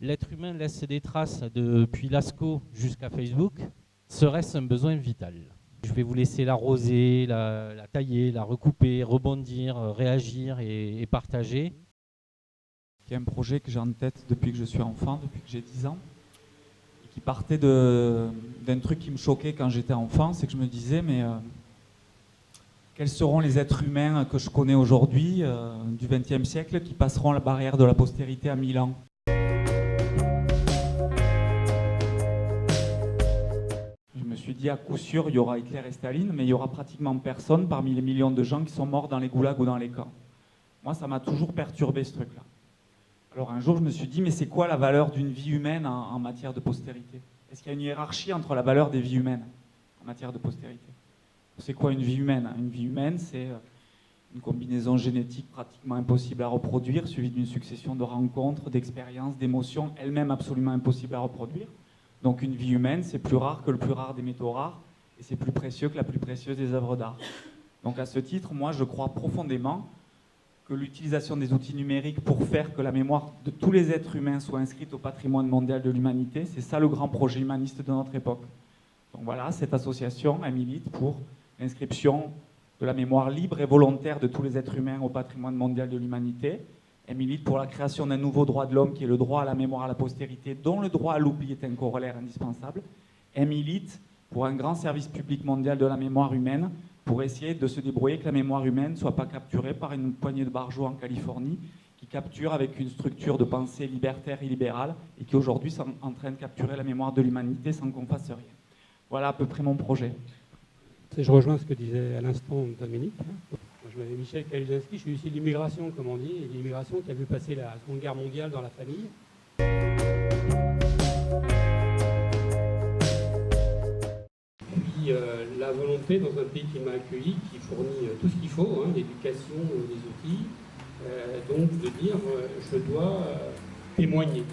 l'être humain laisse des traces depuis Lascaux jusqu'à Facebook, serait-ce un besoin vital? Je vais vous laisser l'arroser, la tailler, la recouper, rebondir, réagir et partager. Il y a un projet que j'ai en tête depuis que je suis enfant, depuis que j'ai 10 ans, et qui partait d'un truc qui me choquait quand j'étais enfant, c'est que je me disais, mais quels seront les êtres humains que je connais aujourd'hui, du XXe siècle, qui passeront la barrière de la postérité à 1000 ans? Je me suis dit, à coup sûr, il y aura Hitler et Staline, mais il y aura pratiquement personne parmi les millions de gens qui sont morts dans les goulags ou dans les camps. Moi, ça m'a toujours perturbé, ce truc-là. Alors un jour, je me suis dit, mais c'est quoi la valeur d'une vie humaine en matière de postérité? Est-ce qu'il y a une hiérarchie entre la valeur des vies humaines en matière de postérité? C'est quoi une vie humaine? Une vie humaine, c'est une combinaison génétique pratiquement impossible à reproduire, suivie d'une succession de rencontres, d'expériences, d'émotions, elles-mêmes absolument impossibles à reproduire. Donc une vie humaine, c'est plus rare que le plus rare des métaux rares, et c'est plus précieux que la plus précieuse des œuvres d'art. Donc à ce titre, moi, je crois profondément que l'utilisation des outils numériques pour faire que la mémoire de tous les êtres humains soit inscrite au patrimoine mondial de l'humanité, c'est ça le grand projet humaniste de notre époque. Donc voilà, cette association, elle milite pour l'inscription de la mémoire libre et volontaire de tous les êtres humains au patrimoine mondial de l'humanité. Elle milite pour la création d'un nouveau droit de l'homme qui est le droit à la mémoire à la postérité, dont le droit à l'oubli est un corollaire indispensable. Elle milite pour un grand service public mondial de la mémoire humaine, pour essayer de se débrouiller que la mémoire humaine ne soit pas capturée par une poignée de barjots en Californie, qui capture avec une structure de pensée libertaire et libérale, et qui aujourd'hui sont en train de capturer la mémoire de l'humanité sans qu'on fasse rien. Voilà à peu près mon projet. Je rejoins ce que disait à l'instant Dominique. Moi, je m'appelle Michel Kaluzinski, je suis issu de l'immigration, comme on dit, et l'immigration qui a vu passer la Seconde Guerre mondiale dans la famille. Puis la volonté dans un pays qui m'a accueilli, qui fournit tout ce qu'il faut, hein, l'éducation, les outils, donc de dire je dois témoigner.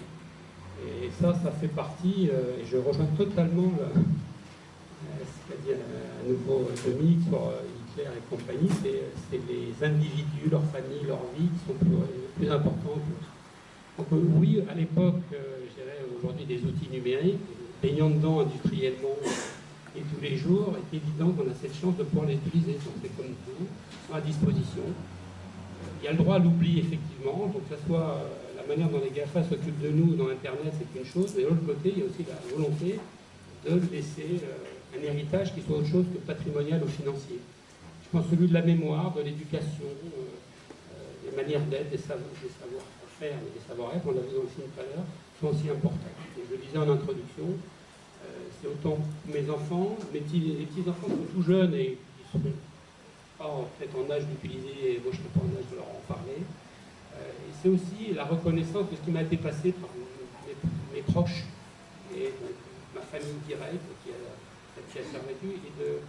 Et ça fait partie, et je rejoins totalement ce qu'a dit à nouveau Dominique sur Hitler et compagnie, c'est les individus, leur famille, leur vie qui sont plus importants que donc oui, à l'époque, je dirais aujourd'hui des outils numériques, baignant dedans industriellement et tous les jours, est évident qu'on a cette chance de pouvoir les utiliser, sont faits comme tout, sont à disposition. Il y a le droit à l'oubli, effectivement, donc que ce soit la manière dont les GAFA s'occupent de nous dans Internet, c'est une chose, mais de l'autre côté, il y a aussi la volonté de laisser un héritage qui soit autre chose que patrimonial ou financier. Je pense celui de la mémoire, de l'éducation, des manières d'être, des savoir-faire, et des savoir-être, on l'a vu dans le film tout à l'heure, sont aussi importants. Et je le disais en introduction, c'est autant mes enfants, les petits-enfants sont tout jeunes et ils sont pas peut-être en âge d'utiliser, moi je ne serai pas en âge de leur en parler. Et c'est aussi la reconnaissance de ce qui m'a été passé par mes proches et donc, ma famille directe qui a survécu et de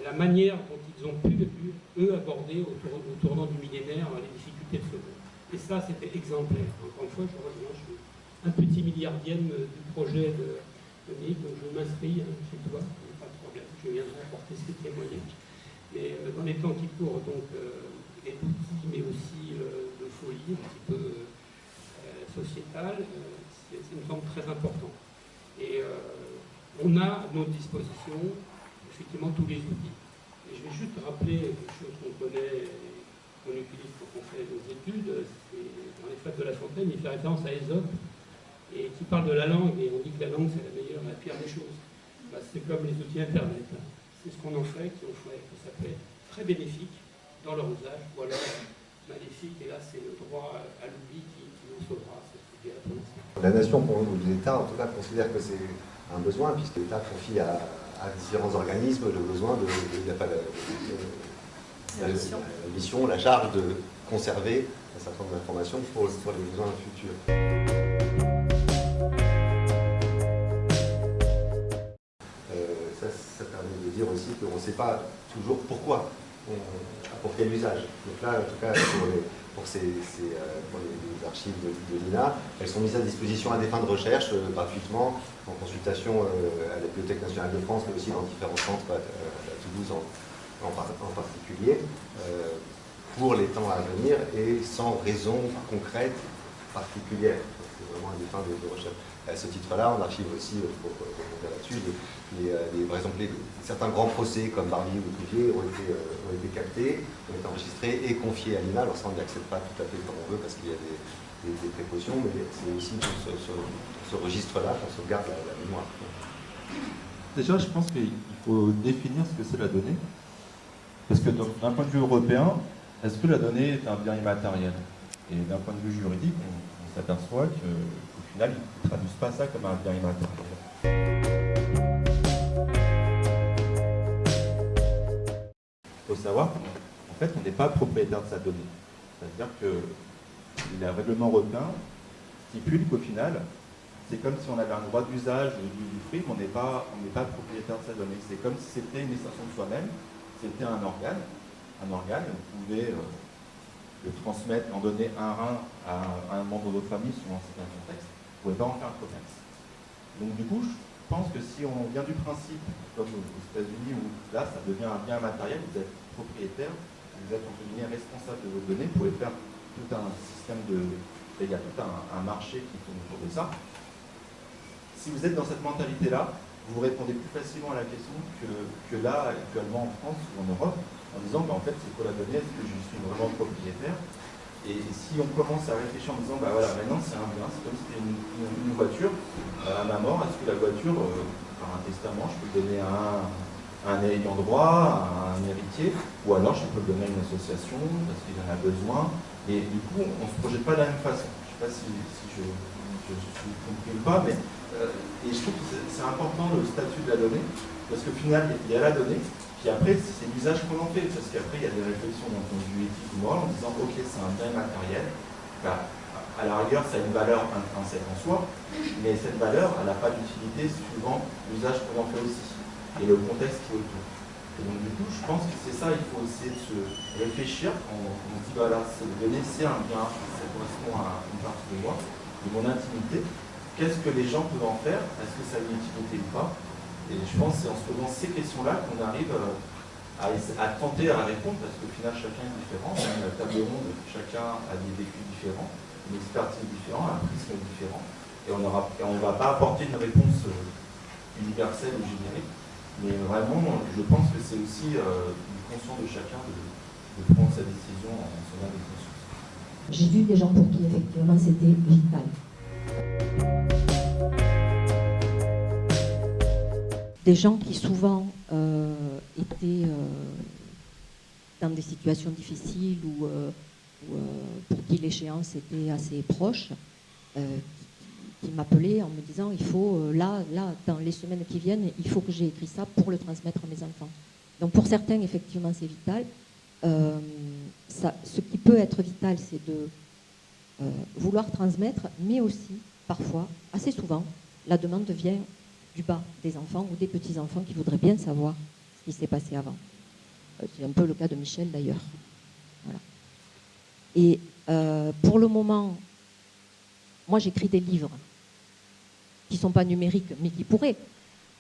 la manière dont ils ont pu, eux, aborder au tournant du millénaire les difficultés de ce monde. Et ça, c'était exemplaire. Encore une fois, je reviens, je suis un petit milliardième du projet de Dominique, donc je m'inscris chez toi, pas de problème, je viendrai apporter ces témoignages. Mais dans les temps qui courent, donc, et d'outils, mais aussi de folie, un petit peu sociétale, ça me semble très important. Et on a à notre disposition effectivement tous les outils. Et je vais juste rappeler quelque chose qu'on connaît, qu'on utilise quand on fait nos études, c'est dans les Fables de La Fontaine, il fait référence à Ésope, et qui parle de la langue, et on dit que la langue c'est la meilleure, la pire des choses. Bah, c'est comme les outils Internet. C'est ce qu'on en fait, qui ça peut être très bénéfique dans leur usage, ou alors maléfique, et là c'est le droit à l'oubli qui nous sauvera. La nation, pour nous, l'État, en tout cas, considère que c'est un besoin, puisque l'État confie à différents organismes le besoin la mission, la charge de conserver un certain nombre d'informations pour les besoins futurs. Ça permet de dire aussi qu'on ne sait pas toujours pourquoi, pour quel usage. Donc là, en tout cas, pour les archives de l'INA, elles sont mises à disposition à des fins de recherche, gratuitement, en consultation à la Bibliothèque nationale de France, mais aussi dans différents centres, à Toulouse en particulier, pour les temps à venir et sans raison concrète particulière. C'est vraiment à des fins de recherche. À ce titre-là, on archive aussi, pour rebondir là-dessus, par exemple, certains grands procès comme Barbie ou Cuvier ont été captés, ont été enregistrés et confiés à l'INA. Alors ça, on n'y accède pas tout à fait comme on veut parce qu'il y a des précautions, mais c'est aussi dans ce registre-là qu'on sauvegarde la mémoire. Déjà, je pense qu'il faut définir ce que c'est la donnée. Parce que d'un point de vue européen, est-ce que la donnée est un bien immatériel? Et d'un point de vue juridique, on s'aperçoit qu'au final, ils ne traduisent pas ça comme un bien immatériel. Il faut savoir qu'en fait, on n'est pas propriétaire de sa donnée. C'est-à-dire que le règlement européen stipule qu'au final, c'est comme si on avait un droit d'usage du fruit, mais on n'est pas propriétaire de sa donnée. C'est comme si c'était une extension de soi-même, c'était un organe, on pouvait le transmettre, en donner un rein à un membre de votre famille, selon un certain contexte, vous ne pouvez pas en faire un commerce. Donc du coup, je pense que si on vient du principe, comme aux États-Unis, où là, ça devient un bien matériel, vous êtes propriétaire, vous êtes entre guillemets responsable de vos données, vous pouvez faire tout un système il y a tout un marché qui tourne autour de ça. Si vous êtes dans cette mentalité-là, vous répondez plus facilement à la question que là, actuellement en France ou en Europe, en disant en fait, c'est quoi la donnée? Est-ce que je suis vraiment propriétaire? Et si on commence à réfléchir en disant voilà, maintenant c'est un bien, c'est comme si c'était une voiture, à ma mort, est-ce que la voiture, par un testament, je peux le donner à un ayant droit, à un héritier, ou alors je peux le donner à une association parce qu'il en a besoin? Et du coup, on ne se projette pas de la même façon. Je ne sais pas si je suis compris ou pas, mais et je trouve que c'est important le statut de la donnée, parce qu'au final, il y a la donnée, puis après, c'est l'usage qu'on en fait, parce qu'après, il y a des réflexions d'un point de vue éthique ou moral en disant, ok, c'est un bien matériel, bah, à la rigueur, ça a une valeur intrinsèque en soi, mais cette valeur, elle n'a pas d'utilité suivant l'usage qu'on en fait aussi, et le contexte qui est autour. Et donc, du coup, je pense que c'est ça, il faut essayer de se réfléchir, on dit, voilà, cette donnée, c'est un bien, ça correspond à une partie de moi, de mon intimité. Qu'est-ce que les gens peuvent en faire? Est-ce que ça a une utilité ou pas? Et je pense que c'est en se posant ces questions-là qu'on arrive à tenter à répondre, parce qu'au final, chacun est différent. Même la table ronde, chacun a des vécus différents, une expertise différente, un prisme différent. Et on ne va pas apporter une réponse universelle ou générique. Mais vraiment, je pense que c'est aussi conscient de chacun de prendre sa décision en son âme et conscience. J'ai vu des gens pour qui, effectivement, c'était vital. Des gens qui souvent étaient dans des situations difficiles ou pour qui l'échéance était assez proche, qui m'appelaient en me disant il faut, là, dans les semaines qui viennent, il faut que j'ai écrit ça pour le transmettre à mes enfants. Donc pour certains, effectivement, c'est vital. Ce qui peut être vital, c'est de vouloir transmettre, mais aussi, parfois, assez souvent, la demande vient du bas des enfants ou des petits-enfants qui voudraient bien savoir ce qui s'est passé avant. C'est un peu le cas de Michel, d'ailleurs. Voilà. Et pour le moment, moi, j'écris des livres qui ne sont pas numériques, mais qui pourraient.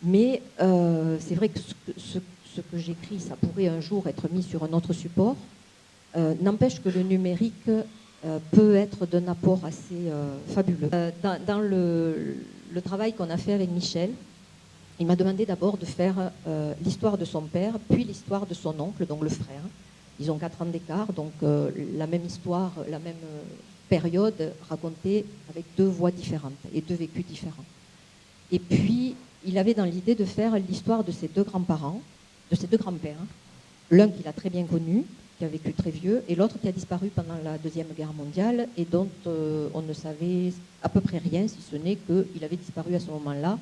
Mais c'est vrai que ce que j'écris, ça pourrait un jour être mis sur un autre support. N'empêche que le numérique peut être d'un apport assez fabuleux. Dans le travail qu'on a fait avec Michel, il m'a demandé d'abord de faire l'histoire de son père, puis l'histoire de son oncle, donc le frère. Ils ont 4 ans d'écart, donc la même histoire, la même période racontée avec 2 voix différentes et 2 vécus différents. Et puis, il avait dans l'idée de faire l'histoire de ses 2 grands-parents, de ses 2 grands-pères. L'un qu'il a très bien connu, qui a vécu très vieux, et l'autre qui a disparu pendant la Deuxième Guerre mondiale et dont on ne savait à peu près rien, si ce n'est qu'il avait disparu à ce moment-là,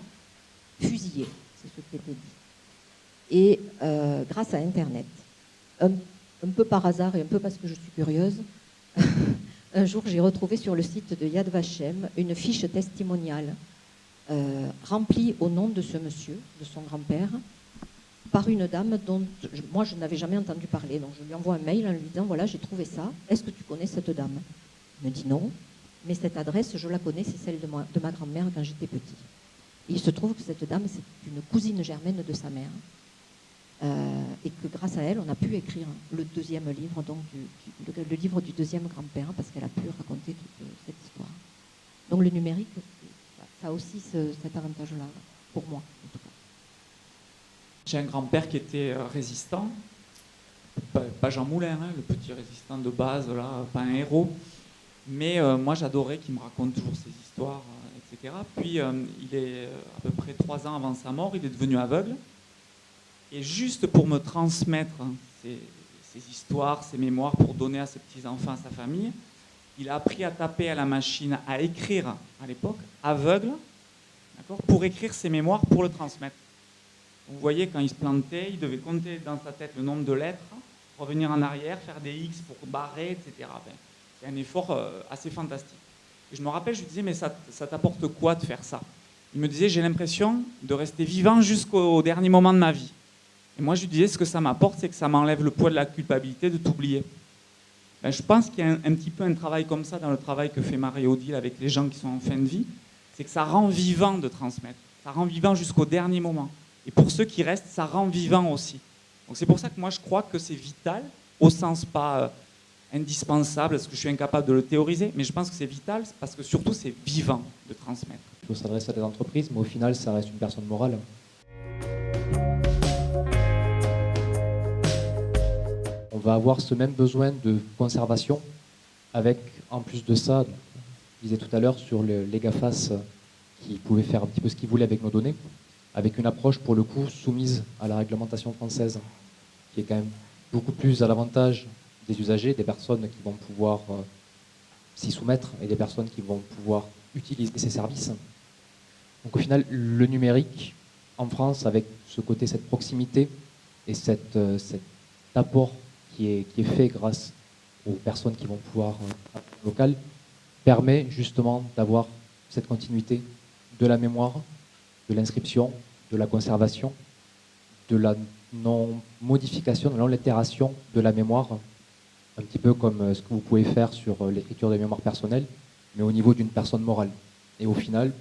fusillé, c'est ce qui était dit. Et grâce à Internet, un peu par hasard et un peu parce que je suis curieuse, un jour j'ai retrouvé sur le site de Yad Vashem une fiche testimoniale remplie au nom de ce monsieur, de son grand-père, par une dame dont moi je n'avais jamais entendu parler. Donc je lui envoie un mail en lui disant voilà, j'ai trouvé ça, est-ce que tu connais cette dame? Il me dit non, mais cette adresse je la connais, c'est celle de ma grand-mère quand j'étais petit. Et il se trouve que cette dame c'est une cousine germaine de sa mère et que grâce à elle on a pu écrire le 2e livre, donc le livre du 2e grand-père, parce qu'elle a pu raconter toute cette histoire. Donc le numérique, ça a aussi cet avantage-là, pour moi en tout cas. J'ai un grand-père qui était résistant, pas Jean Moulin, hein, le petit résistant de base, là, pas un héros, mais moi j'adorais qu'il me raconte toujours ses histoires, etc. Puis il est à peu près 3 ans avant sa mort, il est devenu aveugle, et juste pour me transmettre ses histoires, ses mémoires, pour donner à ses petits-enfants, à sa famille, il a appris à taper à la machine, à écrire à l'époque, aveugle, d'accord, pour écrire ses mémoires, pour le transmettre. Vous voyez, quand il se plantait, il devait compter dans sa tête le nombre de lettres, revenir en arrière, faire des X pour barrer, etc. C'est un effort assez fantastique. Et je me rappelle, je lui disais, mais ça t'apporte quoi de faire ça? Il me disait, j'ai l'impression de rester vivant jusqu'au dernier moment de ma vie. Et moi, je lui disais, ce que ça m'apporte, c'est que ça m'enlève le poids de la culpabilité de t'oublier. Je pense qu'il y a un petit peu un travail comme ça dans le travail que fait Marie-Odile avec les gens qui sont en fin de vie, c'est que ça rend vivant de transmettre. Ça rend vivant jusqu'au dernier moment. Et pour ceux qui restent, ça rend vivant aussi. Donc c'est pour ça que moi je crois que c'est vital, au sens pas indispensable, parce que je suis incapable de le théoriser, mais je pense que c'est vital parce que surtout c'est vivant de transmettre. Il faut s'adresser à des entreprises, mais au final ça reste une personne morale. On va avoir ce même besoin de conservation avec, en plus de ça, je disais tout à l'heure sur les GAFAS qui pouvaient faire un petit peu ce qu'ils voulaient avec nos données, avec une approche pour le coup soumise à la réglementation française, qui est quand même beaucoup plus à l'avantage des usagers, des personnes qui vont pouvoir s'y soumettre et des personnes qui vont pouvoir utiliser ces services. Donc au final, le numérique en France, avec ce côté, cette proximité et cet apport qui est fait grâce aux personnes qui vont pouvoir local, permet justement d'avoir cette continuité de la mémoire, de l'inscription, de la conservation, de la non-modification, de non-altération de la mémoire, un petit peu comme ce que vous pouvez faire sur l'écriture de mémoire personnelle, mais au niveau d'une personne morale. Et au final,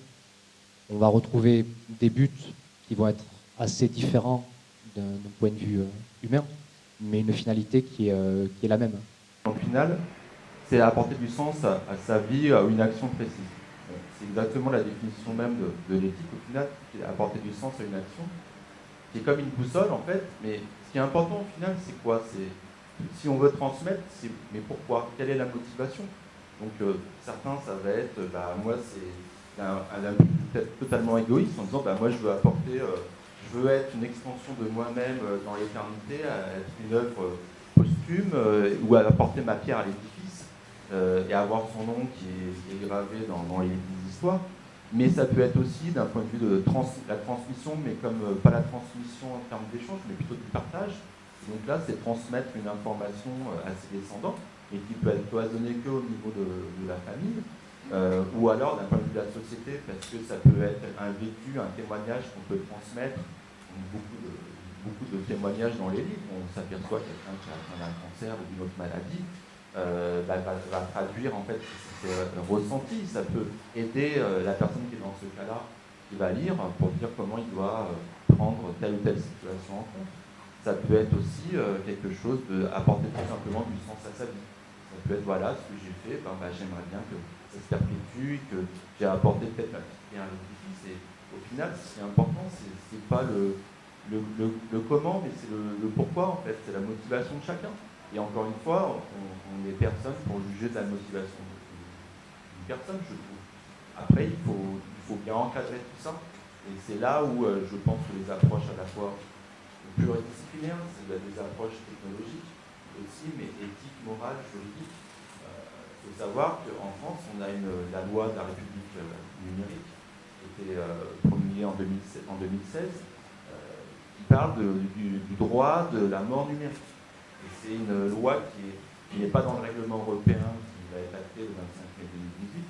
on va retrouver des buts qui vont être assez différents d'un point de vue humain, mais une finalité qui est la même. Au final, c'est apporter du sens à sa vie, à une action précise. C'est exactement la définition même de l'éthique, au final, c'est apporter du sens à une action, qui est comme une boussole, en fait, mais ce qui est important, au final, c'est quoi? Si on veut transmettre, mais pourquoi? Quelle est la motivation? Donc, certains, ça va être, moi, c'est un but peut-être totalement égoïste, en disant, moi, je veux apporter, je veux être une extension de moi-même dans l'éternité, être une œuvre posthume, ou à apporter ma pierre à l'édifice, et avoir son nom qui est gravé dans les histoires. Mais ça peut être aussi d'un point de vue de la transmission, mais comme pas la transmission en termes d'échange, mais plutôt du partage. Donc là, c'est transmettre une information à ses descendants, et qui peut être cloisonnée qu'au niveau de la famille, ou alors d'un point de vue de la société, parce que ça peut être un vécu, un témoignage qu'on peut transmettre. Beaucoup de témoignages dans les livres. On s'aperçoit que quelqu'un qui a atteint d'un cancer ou d'une autre maladie va traduire en fait ses ressentis. Ça peut aider la personne qui est dans ce cas-là, qui va lire, pour dire comment il doit prendre telle ou telle situation en compte. Ça peut être aussi quelque chose d'apporter tout simplement du sens à sa vie. Ça peut être, voilà, ce que j'ai fait, j'aimerais bien que ça se perpétue, que j'ai apporté peut-être ma petite pierre à l'édifice. Et au final, ce qui est important, c'est pas le comment, mais c'est le pourquoi, en fait. C'est la motivation de chacun. Et encore une fois, on est personne pour juger de la motivation d'une personne, je trouve. Après, il faut bien encadrer tout ça. Et c'est là où je pense que les approches à la fois pluridisciplinaires, c'est des approches technologiques aussi, mais éthiques, morales, juridiques. Il faut savoir qu'en France, on a la loi de la République numérique, qui était promulguée en 2016, qui parle du droit de la mort numérique. Et c'est une loi qui n'est pas dans le règlement européen, qui va être acté le 25 mai 2018,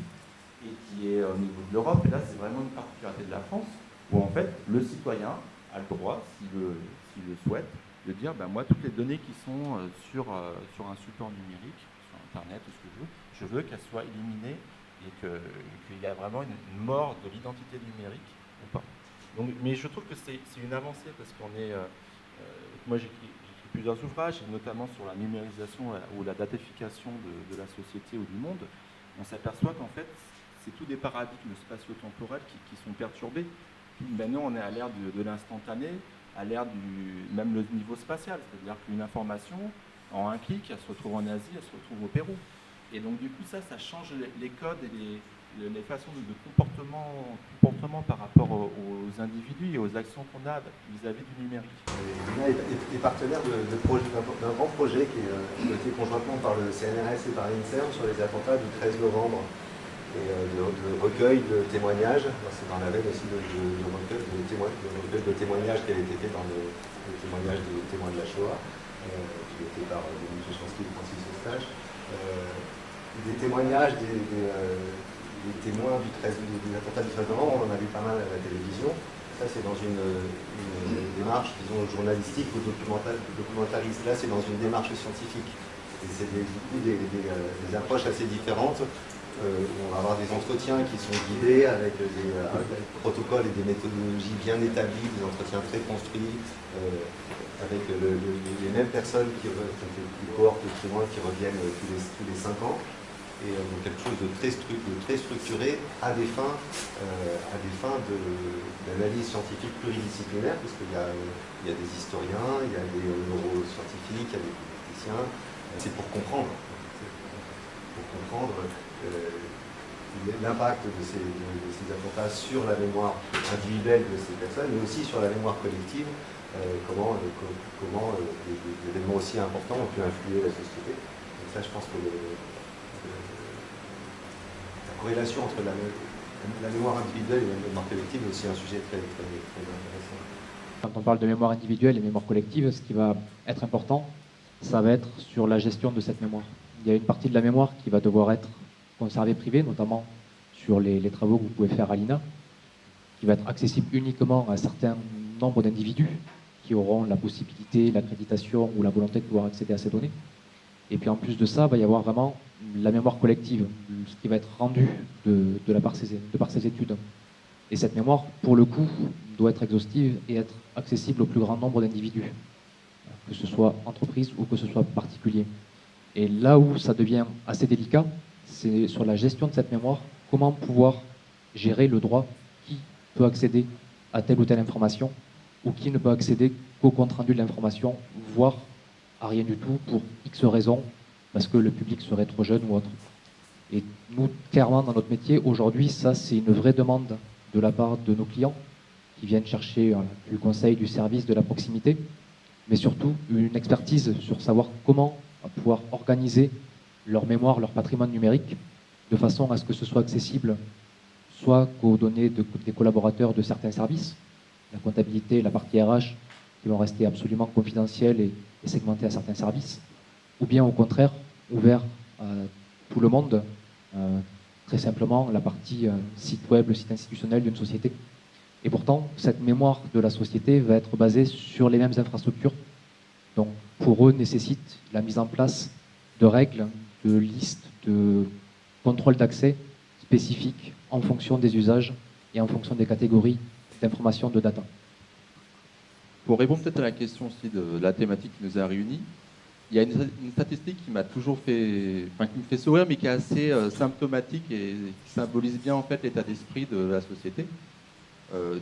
et qui est au niveau de l'Europe. Et là, c'est vraiment une particularité de la France, où en fait, le citoyen a le droit, s'il le souhaite, de dire, moi, toutes les données qui sont sur un support numérique, sur Internet, ou ce que je veux qu'elles soient éliminées, et qu'il y a vraiment une mort de l'identité numérique, ou pas. Donc, mais je trouve que c'est une avancée, parce qu'on est... moi, j'écris plusieurs ouvrages, notamment sur la numérisation ou la datification de la société ou du monde. On s'aperçoit qu'en fait, c'est tous des paradigmes spatio-temporels qui sont perturbés. Maintenant, on est à l'ère de l'instantané, à l'ère même le niveau spatial, c'est-à-dire qu'une information, en un clic, elle se retrouve en Asie, elle se retrouve au Pérou. Et donc du coup, ça change les codes et les façons de comportement par rapport aux individus et aux actions qu'on a vis-à-vis du numérique. L'INA est partenaire d'un grand projet qui est piloté conjointement par le CNRS et par l'INSERM sur les attentats du 13 novembre et de recueil de témoignages. C'est dans la veine aussi de recueil de témoignages qui avait été fait dans le témoignage des témoins de la Shoah, qui était par Denis Chéchansky et Francis Eustache. Des témoignages des témoins des attentats du 13 novembre, on en a vu pas mal à la télévision. Ça, c'est dans une démarche, disons, journalistique ou documentariste. Là, c'est dans une démarche scientifique. Et c'est du coup des approches assez différentes. On va avoir des entretiens qui sont guidés avec des protocoles et des méthodologies bien établies, des entretiens très construits, avec les mêmes personnes qui cohortent de témoins qui reviennent tous les 5 ans. Et donc quelque chose de très structuré à des fins d'analyse scientifique pluridisciplinaire, puisqu'il y a des historiens, il y a des neuroscientifiques, il y a des politiciens. C'est pour comprendre l'impact de ces attentats sur la mémoire individuelle de ces personnes, mais aussi sur la mémoire collective, comment des événements aussi importants ont pu influer la société. Donc ça, je pense que la corrélation entre la mémoire individuelle et la mémoire collective est aussi un sujet très intéressant. Quand on parle de mémoire individuelle et mémoire collective, ce qui va être important, ça va être sur la gestion de cette mémoire. Il y a une partie de la mémoire qui va devoir être conservée privée, notamment sur les travaux que vous pouvez faire à l'INA, qui va être accessible uniquement à un certain nombre d'individus qui auront la possibilité, l'accréditation ou la volonté de pouvoir accéder à ces données. Et puis en plus de ça, il va y avoir vraiment la mémoire collective, ce qui va être rendu de par ces études. Et cette mémoire, pour le coup, doit être exhaustive et être accessible au plus grand nombre d'individus, que ce soit entreprise ou que ce soit particulier. Et là où ça devient assez délicat, c'est sur la gestion de cette mémoire, comment pouvoir gérer le droit, qui peut accéder à telle ou telle information, ou qui ne peut accéder qu'au compte rendu de l'information, voire à rien du tout pour X raisons, parce que le public serait trop jeune ou autre. Et nous, clairement, dans notre métier, aujourd'hui, ça, c'est une vraie demande de la part de nos clients qui viennent chercher du conseil, du service, de la proximité, mais surtout une expertise sur savoir comment pouvoir organiser leur mémoire, leur patrimoine numérique, de façon à ce que ce soit accessible soit qu'aux données des collaborateurs de certains services, la comptabilité, la partie RH, qui vont rester absolument confidentielles et segmentées à certains services, ou bien au contraire, ouvert à tout le monde, très simplement la partie site web, le site institutionnel d'une société. Et pourtant, cette mémoire de la société va être basée sur les mêmes infrastructures. Donc, pour eux, nécessite la mise en place de règles, de listes, de contrôle d'accès spécifiques en fonction des usages et en fonction des catégories d'informations de data. Pour répondre peut-être à la question aussi de la thématique qui nous a réunis, il y a une statistique qui m'a toujours fait, qui me fait sourire, mais qui est assez symptomatique et qui symbolise bien en fait l'état d'esprit de la société.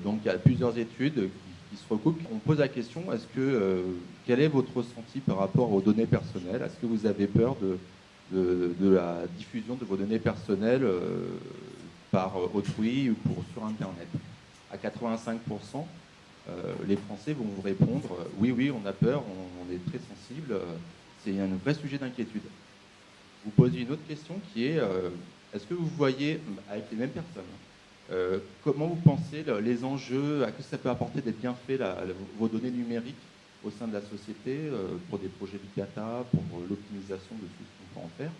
Donc il y a plusieurs études qui se recoupent. On pose la question, quel est votre ressenti par rapport aux données personnelles? Est-ce que vous avez peur de la diffusion de vos données personnelles par autrui ou sur Internet? À 85%, les Français vont vous répondre oui, on a peur, on est très sensible, c'est un vrai sujet d'inquiétude. Vous posez une autre question qui est est-ce que vous voyez, avec les mêmes personnes, comment vous pensez les enjeux, à que ça peut apporter des bienfaits vos données numériques au sein de la société pour des projets big data, pour l'optimisation de tout ce qu'on peut en faire?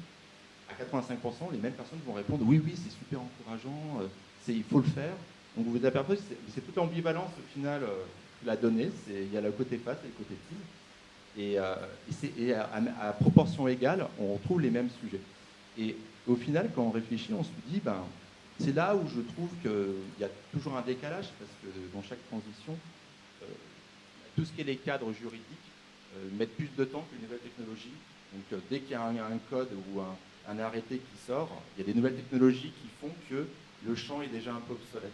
À 85%, les mêmes personnes vont répondre oui, c'est super encourageant, il faut le faire. Donc vous vous apercevez, c'est toute l'ambivalence au final de la donnée, il y a le côté face et le côté fil. Et à proportion égale, on retrouve les mêmes sujets. Et au final, quand on réfléchit, on se dit, c'est là où je trouve qu'il y a toujours un décalage, parce que dans chaque transition, tout ce qui est les cadres juridiques mettent plus de temps qu'une nouvelle technologie. Donc dès qu'il y a un code ou un arrêté qui sort, il y a des nouvelles technologies qui font que le champ est déjà un peu obsolète.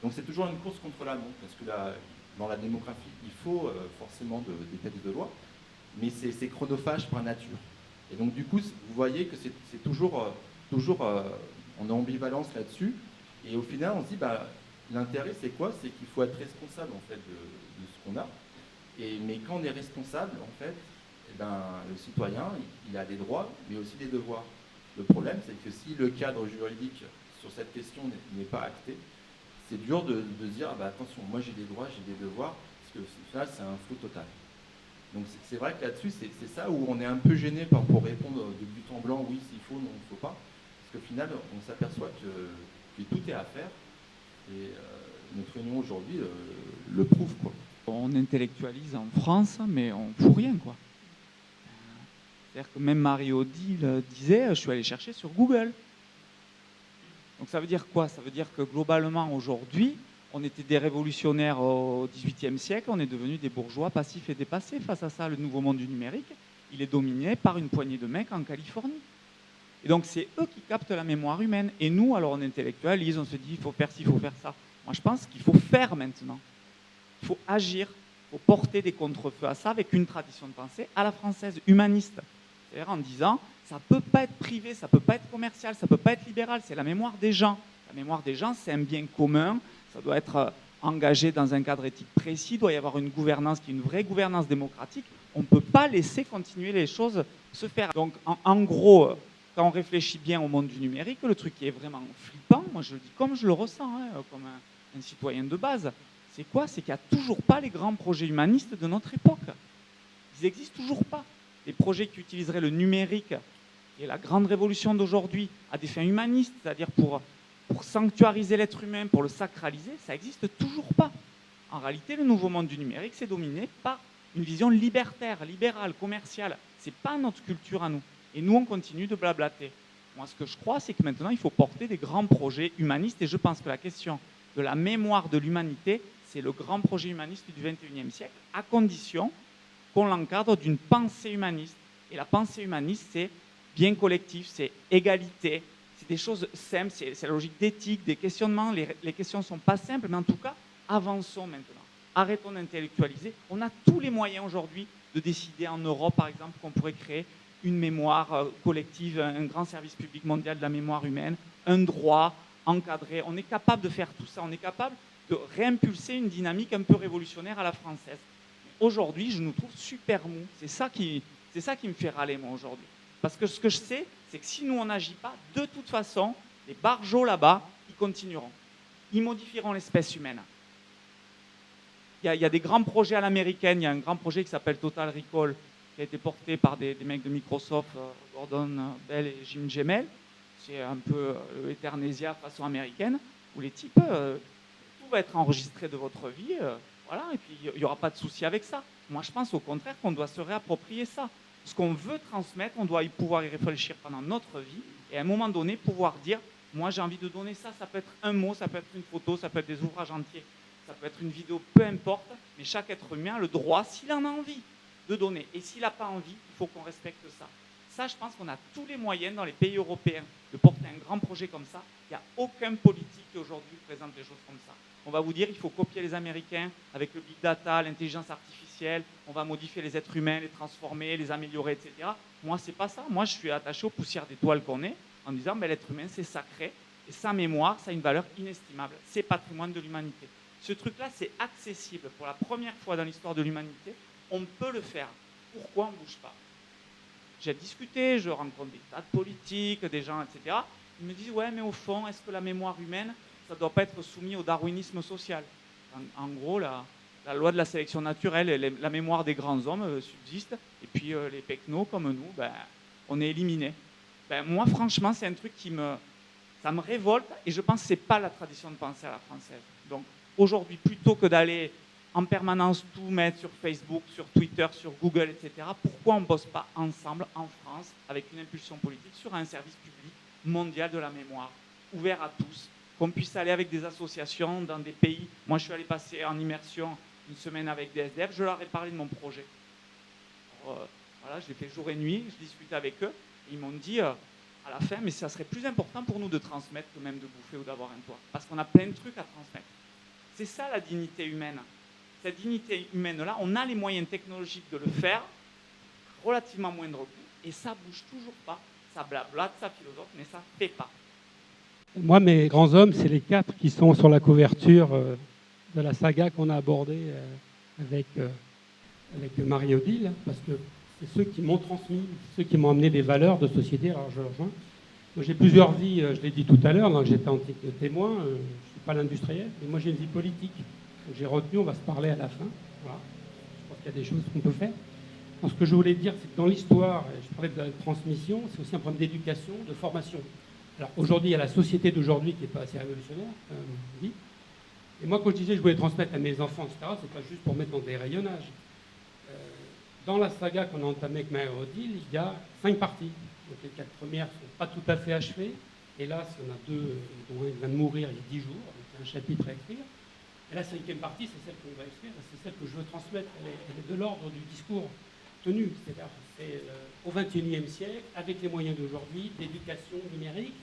Donc c'est toujours une course contre la montre, parce que dans la démographie, il faut forcément des textes de loi, mais c'est chronophage par nature. Et donc du coup, vous voyez que c'est toujours on est en ambivalence là-dessus, et au final on se dit, l'intérêt c'est quoi? C'est qu'il faut être responsable en fait de ce qu'on a, mais quand on est responsable, en fait, le citoyen, il a des droits, mais aussi des devoirs. Le problème, c'est que si le cadre juridique sur cette question n'est pas acté, c'est dur de se dire, attention, moi j'ai des droits, j'ai des devoirs, parce que là, c'est un flou total. Donc c'est vrai que là-dessus, c'est ça où on est un peu gêné pour répondre de but en blanc, oui, s'il faut, non, il ne faut pas. Parce qu'au final, on s'aperçoit que tout est à faire, et notre réunion aujourd'hui le prouve, quoi. On intellectualise en France, mais on ne fout rien, quoi. C'est-à-dire que même Mario Odile disait, je suis allé chercher sur Google. Donc ça veut dire quoi? Ça veut dire que globalement, aujourd'hui, on était des révolutionnaires au XVIIIe siècle, on est devenus des bourgeois passifs et dépassés. Face à ça, le nouveau monde du numérique, il est dominé par une poignée de mecs en Californie. Et donc c'est eux qui captent la mémoire humaine. Et nous, alors on intellectualise, on se dit, il faut faire ci, il faut faire ça. Moi, je pense qu'il faut faire maintenant. Il faut agir, il faut porter des contre-feux à ça avec une tradition de pensée à la française, humaniste. C'est-à-dire en disant, ça ne peut pas être privé, ça ne peut pas être commercial, ça ne peut pas être libéral, c'est la mémoire des gens. La mémoire des gens, c'est un bien commun, ça doit être engagé dans un cadre éthique précis, il doit y avoir une gouvernance qui est une vraie gouvernance démocratique. On ne peut pas laisser continuer les choses se faire. Donc en gros, quand on réfléchit bien au monde du numérique, le truc qui est vraiment flippant, moi je le dis comme je le ressens, comme un citoyen de base, c'est quoi? C'est qu'il n'y a toujours pas les grands projets humanistes de notre époque. Ils n'existent toujours pas. Les projets qui utiliseraient le numérique et la grande révolution d'aujourd'hui à des fins humanistes, c'est-à-dire pour sanctuariser l'être humain, pour le sacraliser, ça n'existe toujours pas. En réalité, le nouveau monde du numérique, c'est dominé par une vision libertaire, libérale, commerciale. Ce n'est pas notre culture à nous. Et nous, on continue de blablater. Moi, ce que je crois, c'est que maintenant, il faut porter des grands projets humanistes. Et je pense que la question de la mémoire de l'humanité, c'est le grand projet humaniste du XXIe siècle, à condition qu'on l'encadre d'une pensée humaniste. Et la pensée humaniste, c'est bien collectif, c'est égalité, c'est des choses simples, c'est la logique d'éthique, des questionnements. Les questions ne sont pas simples, mais en tout cas, avançons maintenant. Arrêtons d'intellectualiser. On a tous les moyens aujourd'hui de décider en Europe, par exemple, qu'on pourrait créer une mémoire collective, un grand service public mondial de la mémoire humaine, un droit encadré. On est capable de faire tout ça, on est capable de réimpulser une dynamique un peu révolutionnaire à la française. Aujourd'hui, je nous trouve super mou. C'est ça qui me fait râler, moi, aujourd'hui. Parce que ce que je sais, c'est que si nous, on n'agit pas, de toute façon, les barjots là-bas, ils continueront. Ils modifieront l'espèce humaine. Il y a des grands projets à l'américaine. Il y a un grand projet qui s'appelle Total Recall, qui a été porté par des mecs de Microsoft, Gordon Bell et Jim Gemmell. C'est un peu l'Eternesia façon américaine, où les types, tout va être enregistré de votre vie, voilà, et puis il n'y aura pas de souci avec ça. Moi, je pense au contraire qu'on doit se réapproprier ça. Ce qu'on veut transmettre, on doit y pouvoir y réfléchir pendant notre vie, et à un moment donné, pouvoir dire, moi j'ai envie de donner ça, ça peut être un mot, ça peut être une photo, ça peut être des ouvrages entiers, ça peut être une vidéo, peu importe, mais chaque être humain a le droit, s'il en a envie, de donner. Et s'il n'a pas envie, il faut qu'on respecte ça. Ça, je pense qu'on a tous les moyens dans les pays européens de porter un grand projet comme ça. Il n'y a aucun politique qui aujourd'hui présente des choses comme ça. On va vous dire qu'il faut copier les Américains avec le big data, l'intelligence artificielle, on va modifier les êtres humains, les transformer, les améliorer, etc. Moi, c'est pas ça. Moi, je suis attaché aux poussières d'étoiles qu'on est, en disant l'être humain, c'est sacré, et sa mémoire, ça a une valeur inestimable. C'est patrimoine de l'humanité. Ce truc-là, c'est accessible pour la première fois dans l'histoire de l'humanité. On peut le faire. Pourquoi on ne bouge pas? J'ai discuté, je rencontre des tas de politiques, des gens, etc. Ils me disent, ouais, mais au fond, est-ce que la mémoire humaine, ça ne doit pas être soumis au darwinisme social? En gros, la loi de la sélection naturelle, la mémoire des grands hommes subsiste, et puis les pecnos comme nous, on est éliminés. Moi, franchement, c'est un truc ça me révolte, et je pense que ce n'est pas la tradition de pensée à la française. Donc, aujourd'hui, plutôt que d'aller en permanence tout mettre sur Facebook, sur Twitter, sur Google, etc., pourquoi on ne bosse pas ensemble, en France, avec une impulsion politique, sur un service public mondial de la mémoire, ouvert à tous, qu'on puisse aller avec des associations dans des pays. Moi, je suis allé passer en immersion une semaine avec des SDF, je leur ai parlé de mon projet. Alors, voilà, je l'ai fait jour et nuit, je discutais avec eux, et ils m'ont dit, à la fin, mais ça serait plus important pour nous de transmettre que même de bouffer ou d'avoir un toit. Parce qu'on a plein de trucs à transmettre. C'est ça la dignité humaine. Cette dignité humaine-là, on a les moyens technologiques de le faire, relativement moindre coût, et ça bouge toujours pas. Ça blablate, ça philosophe, mais ça fait pas. Moi, mes grands hommes, c'est les 4 qui sont sur la couverture de la saga qu'on a abordée avec Marie-Odile, parce que c'est ceux qui m'ont transmis, ceux qui m'ont amené des valeurs de société. Alors je rejoins. Moi, j'ai plusieurs vies, je l'ai dit tout à l'heure, donc j'étais en témoin, je ne suis pas l'industriel, mais moi j'ai une vie politique. Donc j'ai retenu, on va se parler à la fin. Voilà. Je pense qu'il y a des choses qu'on peut faire. Donc, ce que je voulais dire, c'est que dans l'histoire, je parlais de la transmission, c'est aussi un problème d'éducation, de formation. Alors aujourd'hui, il y a la société d'aujourd'hui qui n'est pas assez révolutionnaire, dit. Et moi, quand je disais que je voulais transmettre à mes enfants, etc., c'est pas juste pour mettre dans des rayonnages. Dans la saga qu'on a entamée avec Marie-Odile, il y a 5 parties. Donc les 4 premières ne sont pas tout à fait achevées. Hélas, il y en a 2 dont un vient de mourir il y a 10 jours, donc il y a un chapitre à écrire. Et la 5e partie, c'est celle qu'on va écrire, c'est celle que je veux transmettre. Elle est de l'ordre du discours tenu. C'est-à-dire c'est au XXIe siècle, avec les moyens d'aujourd'hui, d'éducation numérique.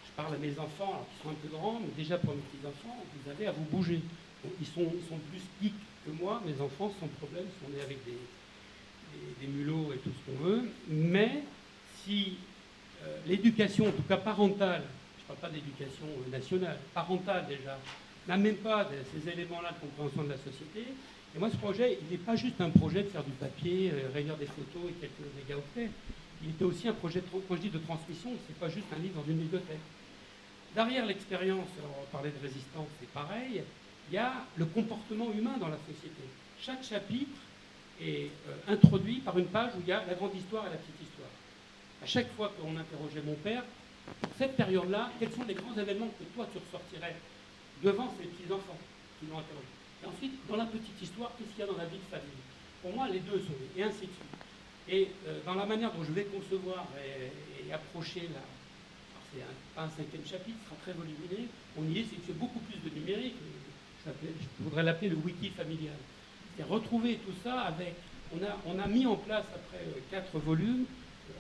Je parle à mes enfants, alors, qui sont un peu grands, mais déjà pour mes petits-enfants, vous avez à vous bouger. Donc, ils sont plus geeks que moi, mes enfants, sans problème, sont nés avec des mulots et tout ce qu'on veut. Mais si l'éducation, en tout cas parentale, je ne parle pas d'éducation nationale, parentale déjà, n'a même pas ces éléments-là de compréhension de la société, et moi ce projet, il n'est pas juste un projet de faire du papier, réunir des photos et quelques mégaoctets. Il était aussi un projet, quand je dis de transmission, c'est pas juste un livre dans une bibliothèque. Derrière l'expérience, on parlait de résistance, c'est pareil, il y a le comportement humain dans la société. Chaque chapitre est introduit par une page où il y a la grande histoire et la petite histoire. À chaque fois qu'on interrogeait mon père, pour cette période-là, quels sont les grands événements que toi tu ressortirais devant ces petits-enfants qui l'ont interrogé. Et ensuite, dans la petite histoire, qu'est-ce qu'il y a dans la vie de famille? Pour moi, les deux sont liés, et ainsi de suite. Et dans la manière dont je vais concevoir et approcher la... C'est pas un 5e chapitre, ce sera très volumineux. On y est, c'est beaucoup plus de numérique. Je voudrais l'appeler le wiki familial. C'est retrouver tout ça avec... On a mis en place, après 4 volumes,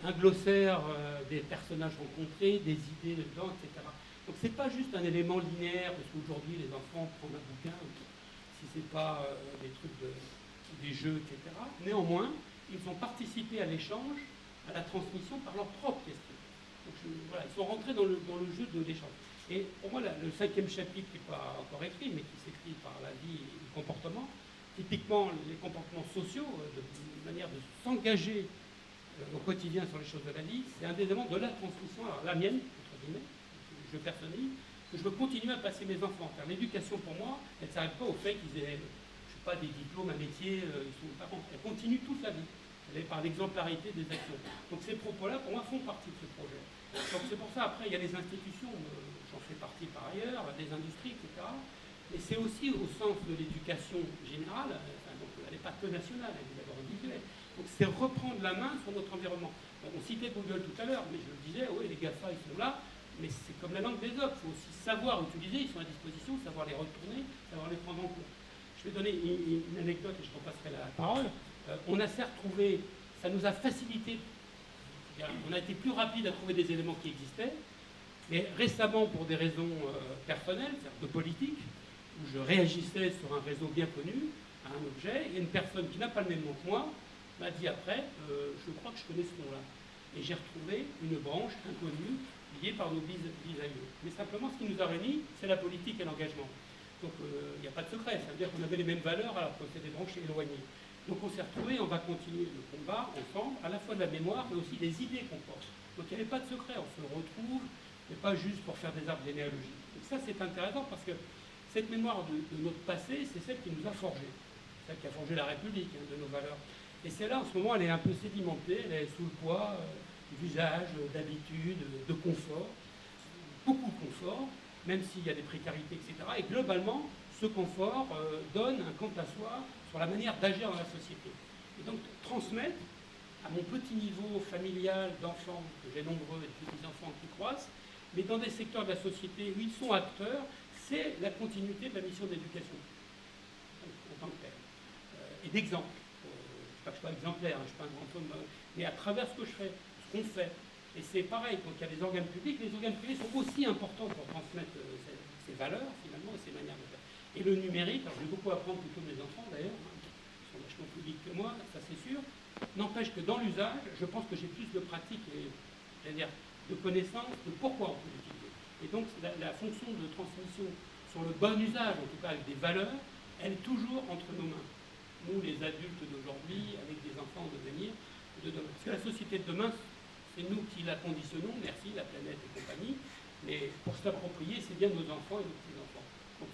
un glossaire des personnages rencontrés, des idées dedans, etc. Donc c'est pas juste un élément linéaire, parce qu'aujourd'hui les enfants prennent un bouquin, si c'est pas des trucs des jeux, etc. Néanmoins, ils ont participé à l'échange, à la transmission par leurs propres questions. Donc voilà, ils sont rentrés dans le jeu de l'échange. Et pour moi, le 5e chapitre, qui n'est pas encore écrit, mais qui s'écrit par la vie et le comportement, typiquement les comportements sociaux, de manière de s'engager au quotidien sur les choses de la vie, c'est un des éléments de la transmission, alors la mienne, entre guillemets, je personnalise, que je veux continuer à passer mes enfants. Car l'éducation, pour moi, elle ne s'arrête pas au fait qu'ils aient, je sais pas, des diplômes, un métier, ils sont parents. Elle continue toute la vie. Elle est par l'exemplarité des actions. Donc ces propos-là, pour moi, font partie de ce projet. Donc c'est pour ça, après, il y a les institutions, j'en fais partie par ailleurs, des industries, etc. Mais c'est aussi au sens de l'éducation générale, donc elle n'est pas que nationale, elle est d'abord individuelle. Donc c'est reprendre la main sur notre environnement. Donc, on citait Google tout à l'heure, mais je le disais, oui, les GAFA, ils sont là, mais c'est comme la langue des autres, il faut aussi savoir utiliser, ils sont à disposition, savoir les retourner, savoir les prendre en compte. Je vais donner une anecdote et je repasserai la parole. On a certes trouvé, ça nous a facilité, on a été plus rapide à trouver des éléments qui existaient, mais récemment, pour des raisons personnelles, c'est-à-dire de politique, où je réagissais sur un réseau bien connu, à un objet, il y a une personne qui n'a pas le même nom que moi, m'a dit après, je crois que je connais ce nom-là. Et j'ai retrouvé une branche inconnue, liée par nos bisaïeux. Mais simplement, ce qui nous a réunis, c'est la politique et l'engagement. Donc, il n'y a pas de secret. Ça veut dire qu'on avait les mêmes valeurs alors qu'on était des branches éloignées. Donc, on s'est retrouvés, on va continuer le combat ensemble, à la fois de la mémoire, mais aussi des idées qu'on porte. Donc, il n'y avait pas de secret. On se retrouve, mais pas juste pour faire des arbres généalogiques. Donc, ça, c'est intéressant parce que cette mémoire de notre passé, c'est celle qui nous a forgés. Celle qui a forgé la République, de nos valeurs. Et celle-là, en ce moment, elle est un peu sédimentée, elle est sous le poids d'usage, d'habitude, de confort. Beaucoup de confort, même s'il y a des précarités, etc. Et globalement, ce confort donne un quant à soi sur la manière d'agir dans la société. Et donc, transmettre à mon petit niveau familial d'enfants, que j'ai nombreux et de petits-enfants qui croissent, mais dans des secteurs de la société où ils sont acteurs, c'est la continuité de la mission d'éducation, en tant que père. Et d'exemple. Je ne suis pas exemplaire, je ne suis pas un grand homme, mais à travers ce que je fais, ce qu'on fait, Et c'est pareil, quand il y a des organes publics, les organes publics sont aussi importants pour transmettre ces valeurs, finalement, et ces manières de faire. Et le numérique, alors je vais beaucoup apprendre plutôt de mes enfants d'ailleurs, hein, qui sont vachement plus vite que moi, ça c'est sûr, n'empêche que dans l'usage, je pense que j'ai plus de pratique et, c'est-à-dire de connaissance de pourquoi on peut l'utiliser. Et donc la fonction de transmission sur le bon usage, en tout cas avec des valeurs, elle est toujours entre nos mains. Nous, les adultes d'aujourd'hui, avec des enfants de devenir, de demain. Parce que la société de demain, c'est nous qui la conditionnons, merci, la planète et compagnie, mais pour s'approprier, c'est bien nos enfants et nos petits-enfants. Donc,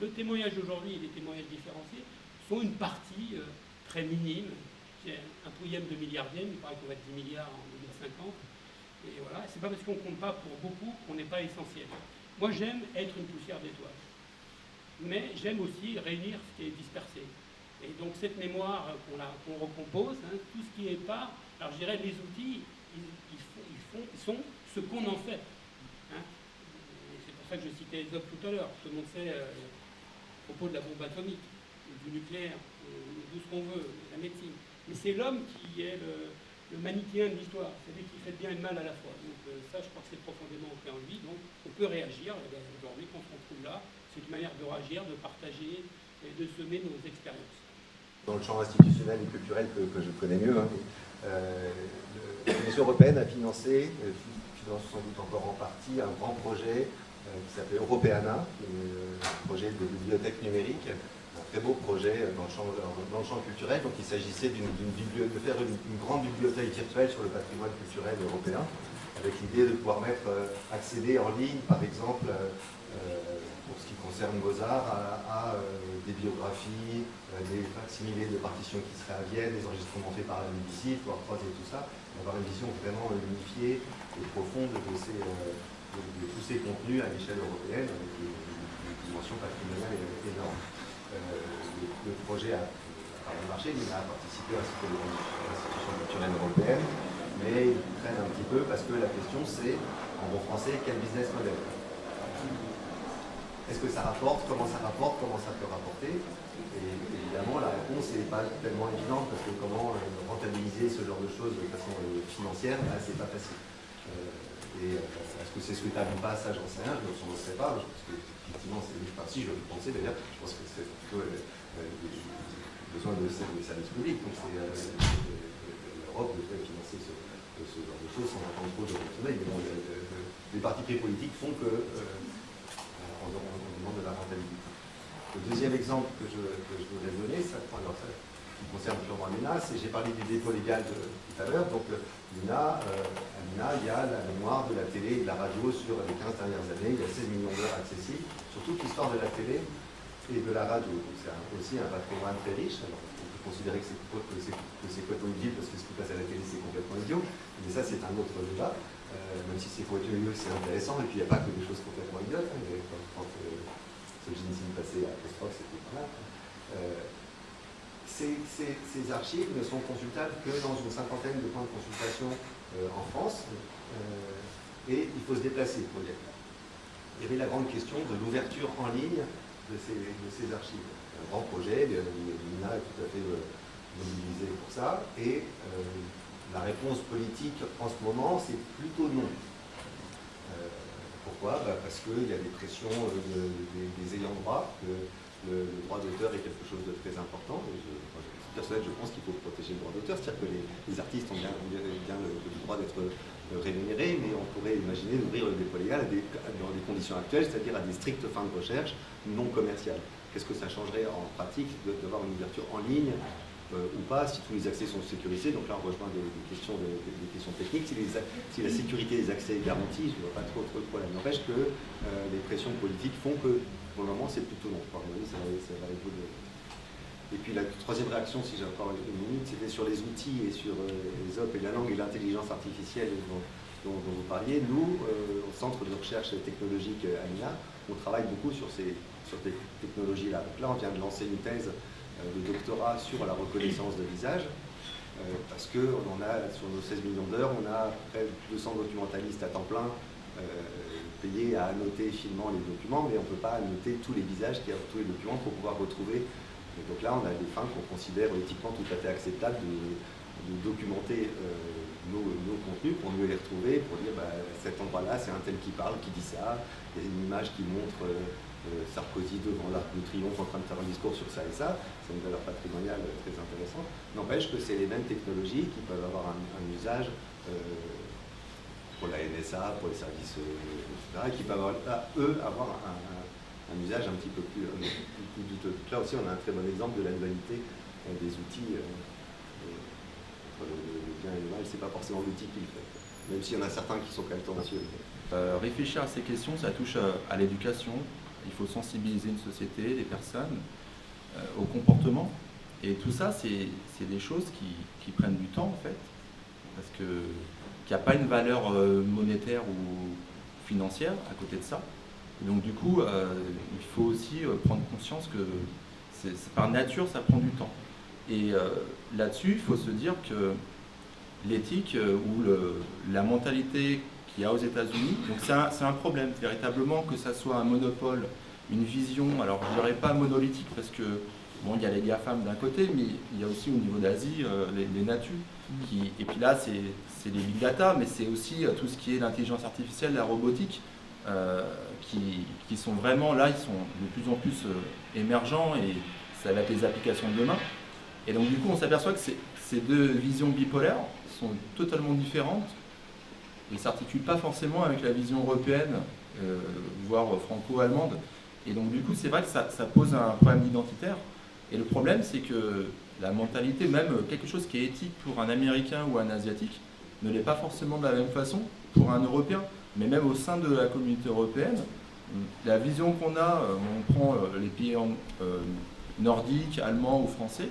le témoignage d'aujourd'hui et les témoignages différenciés sont une partie très minime. C'est un pouillème de milliardième, il paraît qu'on va être 10 milliards en 2050. Et voilà, c'est pas parce qu'on ne compte pas pour beaucoup qu'on n'est pas essentiel. Moi, j'aime être une poussière d'étoiles. Mais j'aime aussi réunir ce qui est dispersé. Et donc cette mémoire qu'on recompose, hein, tout ce qui n'est pas, alors je dirais les outils, ils sont ce qu'on en fait. Hein. C'est pour ça que je citais Aesop tout à l'heure. Tout le monde sait à propos de la bombe atomique, du nucléaire, de ce qu'on veut, de la médecine. Mais c'est l'homme qui est le manichéen de l'histoire, c'est lui qui fait bien et le mal à la fois. Donc ça, je crois que c'est profondément ancré en lui. Donc on peut réagir. Aujourd'hui, quand on se retrouve là, c'est une manière de réagir, de partager et de semer nos expériences. Dans le champ institutionnel et culturel que je connais mieux, hein, la Commission européenne a financé, finance sans doute encore en partie, un grand projet qui s'appelait Europeana, un projet de bibliothèque numérique, un très beau projet dans le champ culturel. Donc il s'agissait de faire une grande bibliothèque virtuelle sur le patrimoine culturel européen, avec l'idée de pouvoir accéder en ligne, par exemple, pour ce qui concerne Mozart, à des biographies, des facsimilés de partitions qui seraient à Vienne, des enregistrements faits par la BBC, pouvoir croiser tout ça, avoir une vision vraiment unifiée et profonde de tous ces contenus à l'échelle européenne, avec une dimension patrimoniale énorme. Le projet a pas mal marché, il a participé à l'institution culturelle européenne, mais il traîne un petit peu parce que la question c'est, en bon français, quel business model? Est-ce que ça rapporte? Comment ça rapporte? Comment ça peut rapporter? Et évidemment, la réponse n'est pas tellement évidente parce que comment rentabiliser ce genre de choses de façon financière, c'est pas facile. Est-ce que c'est souhaitable ou pas? Ça, j'en sais rien, je ne le sais pas. Parce que, effectivement, si je le pensais d'ailleurs, je pense que c'est plutôt besoin de services publics. Donc, l'Europe devrait financer ce genre de choses sans attendre trop de retombées. Mais bon, les partis pris politiques font que. On demande de la rentabilité. Le deuxième exemple que je voudrais donner, ça concerne purement l'INA, c'est, j'ai parlé du dépôt légal tout à l'heure, donc l'INA, à l'INA, il y a la mémoire de la télé et de la radio sur les 15 dernières années, il y a 16 millions d'heures accessibles, sur toute l'histoire de la télé et de la radio. Donc c'est aussi un patrimoine très riche. Alors, on peut considérer que c'est complètement idiot parce que ce qui passe à la télé c'est complètement idiot, mais ça c'est un autre débat. Même si c'est complètement c'est intéressant, et puis il n'y a pas que des choses complètement idiotes. Hein. Quand Solzhenitsyn passait à Vostok, c'était pas mal. Ces archives ne sont consultables que dans une cinquantaine de points de consultation en France, et il faut se déplacer pour y aller. Il y avait la grande question de l'ouverture en ligne de ces archives. Un grand projet, l'INA est tout à fait mobilisé pour ça, et la réponse politique en ce moment, c'est plutôt non. Pourquoi? Parce qu'il y a des pressions des ayants droit, que le droit d'auteur est quelque chose de très important. Personnellement, je pense qu'il faut protéger le droit d'auteur, c'est-à-dire que les artistes ont bien le droit d'être rémunérés, mais on pourrait imaginer d'ouvrir le dépôt légal dans des conditions actuelles, c'est-à-dire à des strictes fins de recherche non commerciales. Qu'est-ce que ça changerait en pratique d'avoir une ouverture en ligne ou pas, si tous les accès sont sécurisés? Donc là on rejoint des questions techniques. Si la sécurité des accès est garantie, je ne vois pas trop de problème. N'empêche que les pressions politiques font que pour le moment c'est plutôt non. Ça va évoluer. Et puis la troisième réaction, si j'ai encore une minute, c'était sur les outils et sur les OP et la langue et l'intelligence artificielle dont vous parliez. Nous, au Centre de recherche technologique à l'INA, on travaille beaucoup sur ces technologies-là. Donc là, on vient de lancer une thèse de doctorat sur la reconnaissance de visage, parce qu'on a, sur nos 16 millions d'heures, on a près de 200 documentalistes à temps plein payés à annoter finement les documents, mais on ne peut pas annoter tous les visages qu'il y a dans tous les documents pour pouvoir retrouver. Et donc là, on a des fins qu'on considère éthiquement tout à fait acceptables de documenter nos contenus pour mieux les retrouver, pour dire cet endroit-là, c'est un tel qui parle, qui dit ça, il y a une image qui montre Sarkozy devant l'Arc de Triomphe en train de faire un discours sur ça et ça, c'est une valeur patrimoniale très intéressante. N'empêche que c'est les mêmes technologies qui peuvent avoir un usage pour la NSA, pour les services, etc., et qui peuvent avoir un usage un petit peu plus douteux. Là aussi, on a un très bon exemple de la dualité des outils. Entre le bien et le mal, c'est pas forcément l'outil qui le fait, même s'il y en a certains qui sont quand même tendancieux. Réfléchir à ces questions, ça touche à l'éducation. Il faut sensibiliser une société, des personnes, au comportement. Et tout ça, c'est des choses qui prennent du temps, en fait, parce qu'il n'y a pas une valeur monétaire ou financière à côté de ça. Et donc, du coup, il faut aussi prendre conscience que par nature, ça prend du temps. Et là-dessus, il faut se dire que l'éthique ou la mentalité qu'il y a aux États-Unis, donc c'est un problème véritablement que ça soit un monopole, une vision, alors je ne dirais pas monolithique parce que bon, il y a les GAFAM d'un côté, mais il y a aussi au niveau d'Asie les Natu, et puis là c'est les big data, mais c'est aussi tout ce qui est l'intelligence artificielle, la robotique, qui sont vraiment là, ils sont de plus en plus émergents et ça va être les applications de demain. Et donc du coup on s'aperçoit que ces deux visions bipolaires sont totalement différentes et ne s'articulent pas forcément avec la vision européenne, voire franco-allemande. Et donc du coup c'est vrai que ça pose un problème d'identitaire. Et le problème c'est que la mentalité, même quelque chose qui est éthique pour un Américain ou un Asiatique, ne l'est pas forcément de la même façon pour un Européen. Mais même au sein de la communauté européenne, la vision qu'on a, on prend les pays nordiques, allemands ou français,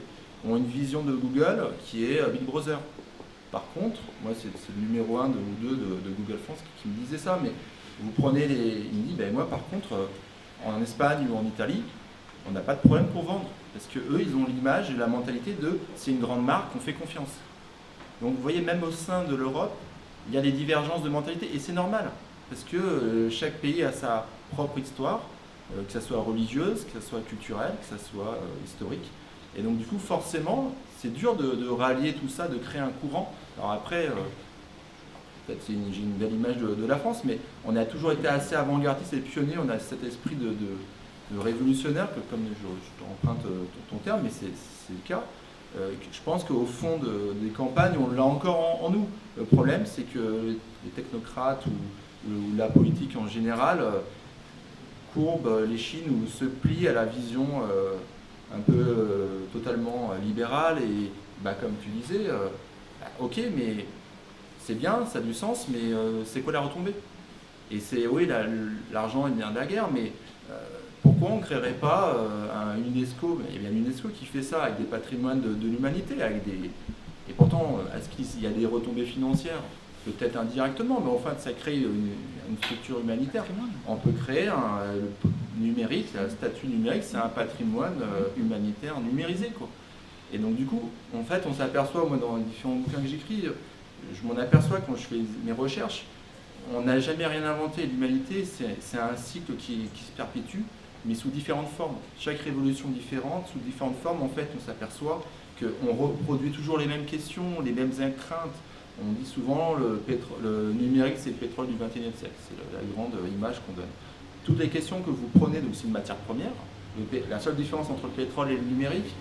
ont une vision de Google qui est Big Brother. Par contre, moi c'est le numéro 1 ou 2 de Google France qui me disait ça, mais vous prenez il me dit, moi par contre, en Espagne ou en Italie, on n'a pas de problème pour vendre, parce qu'eux, ils ont l'image et la mentalité de c'est une grande marque, on fait confiance. Donc vous voyez, même au sein de l'Europe, il y a des divergences de mentalité, et c'est normal, parce que chaque pays a sa propre histoire, que ce soit religieuse, que ce soit culturelle, que ce soit historique. Et donc du coup, forcément, c'est dur de rallier tout ça, de créer un courant. Alors après, peut-être j'ai une belle image de la France, mais on a toujours été assez avant-gardiste et pionnier, on a cet esprit de révolutionnaire, que comme je emprunte ton terme, mais c'est le cas. Je pense qu'au fond des campagnes, on l'a encore en nous. Le problème, c'est que les technocrates ou la politique en général courbent les chines ou se plient à la vision un peu totalement libérale et comme tu disais, ok, mais c'est bien, ça a du sens, mais c'est quoi la retombée? Et c'est, oui, l'argent est bien de la guerre, mais pourquoi on ne créerait pas un UNESCO? Il y a bien l'UNESCO qui fait ça avec des patrimoines de l'humanité, et pourtant, est-ce qu'il y a des retombées financières? Peut-être indirectement, mais enfin, ça crée une structure humanitaire. On peut créer le numérique, le statut numérique, c'est un patrimoine humanitaire numérisé, quoi. Et donc, du coup, en fait, on s'aperçoit, moi, dans les différents bouquins que j'écris, je m'en aperçois quand je fais mes recherches, on n'a jamais rien inventé. L'humanité, c'est un cycle qui se perpétue, mais sous différentes formes. Chaque révolution différente, sous différentes formes, en fait, on s'aperçoit qu'on reproduit toujours les mêmes questions, les mêmes craintes. On dit souvent le numérique, c'est le pétrole du XXIe siècle. C'est la grande image qu'on donne. Toutes les questions que vous prenez, donc c'est une matière première. La seule différence entre le pétrole et le numérique,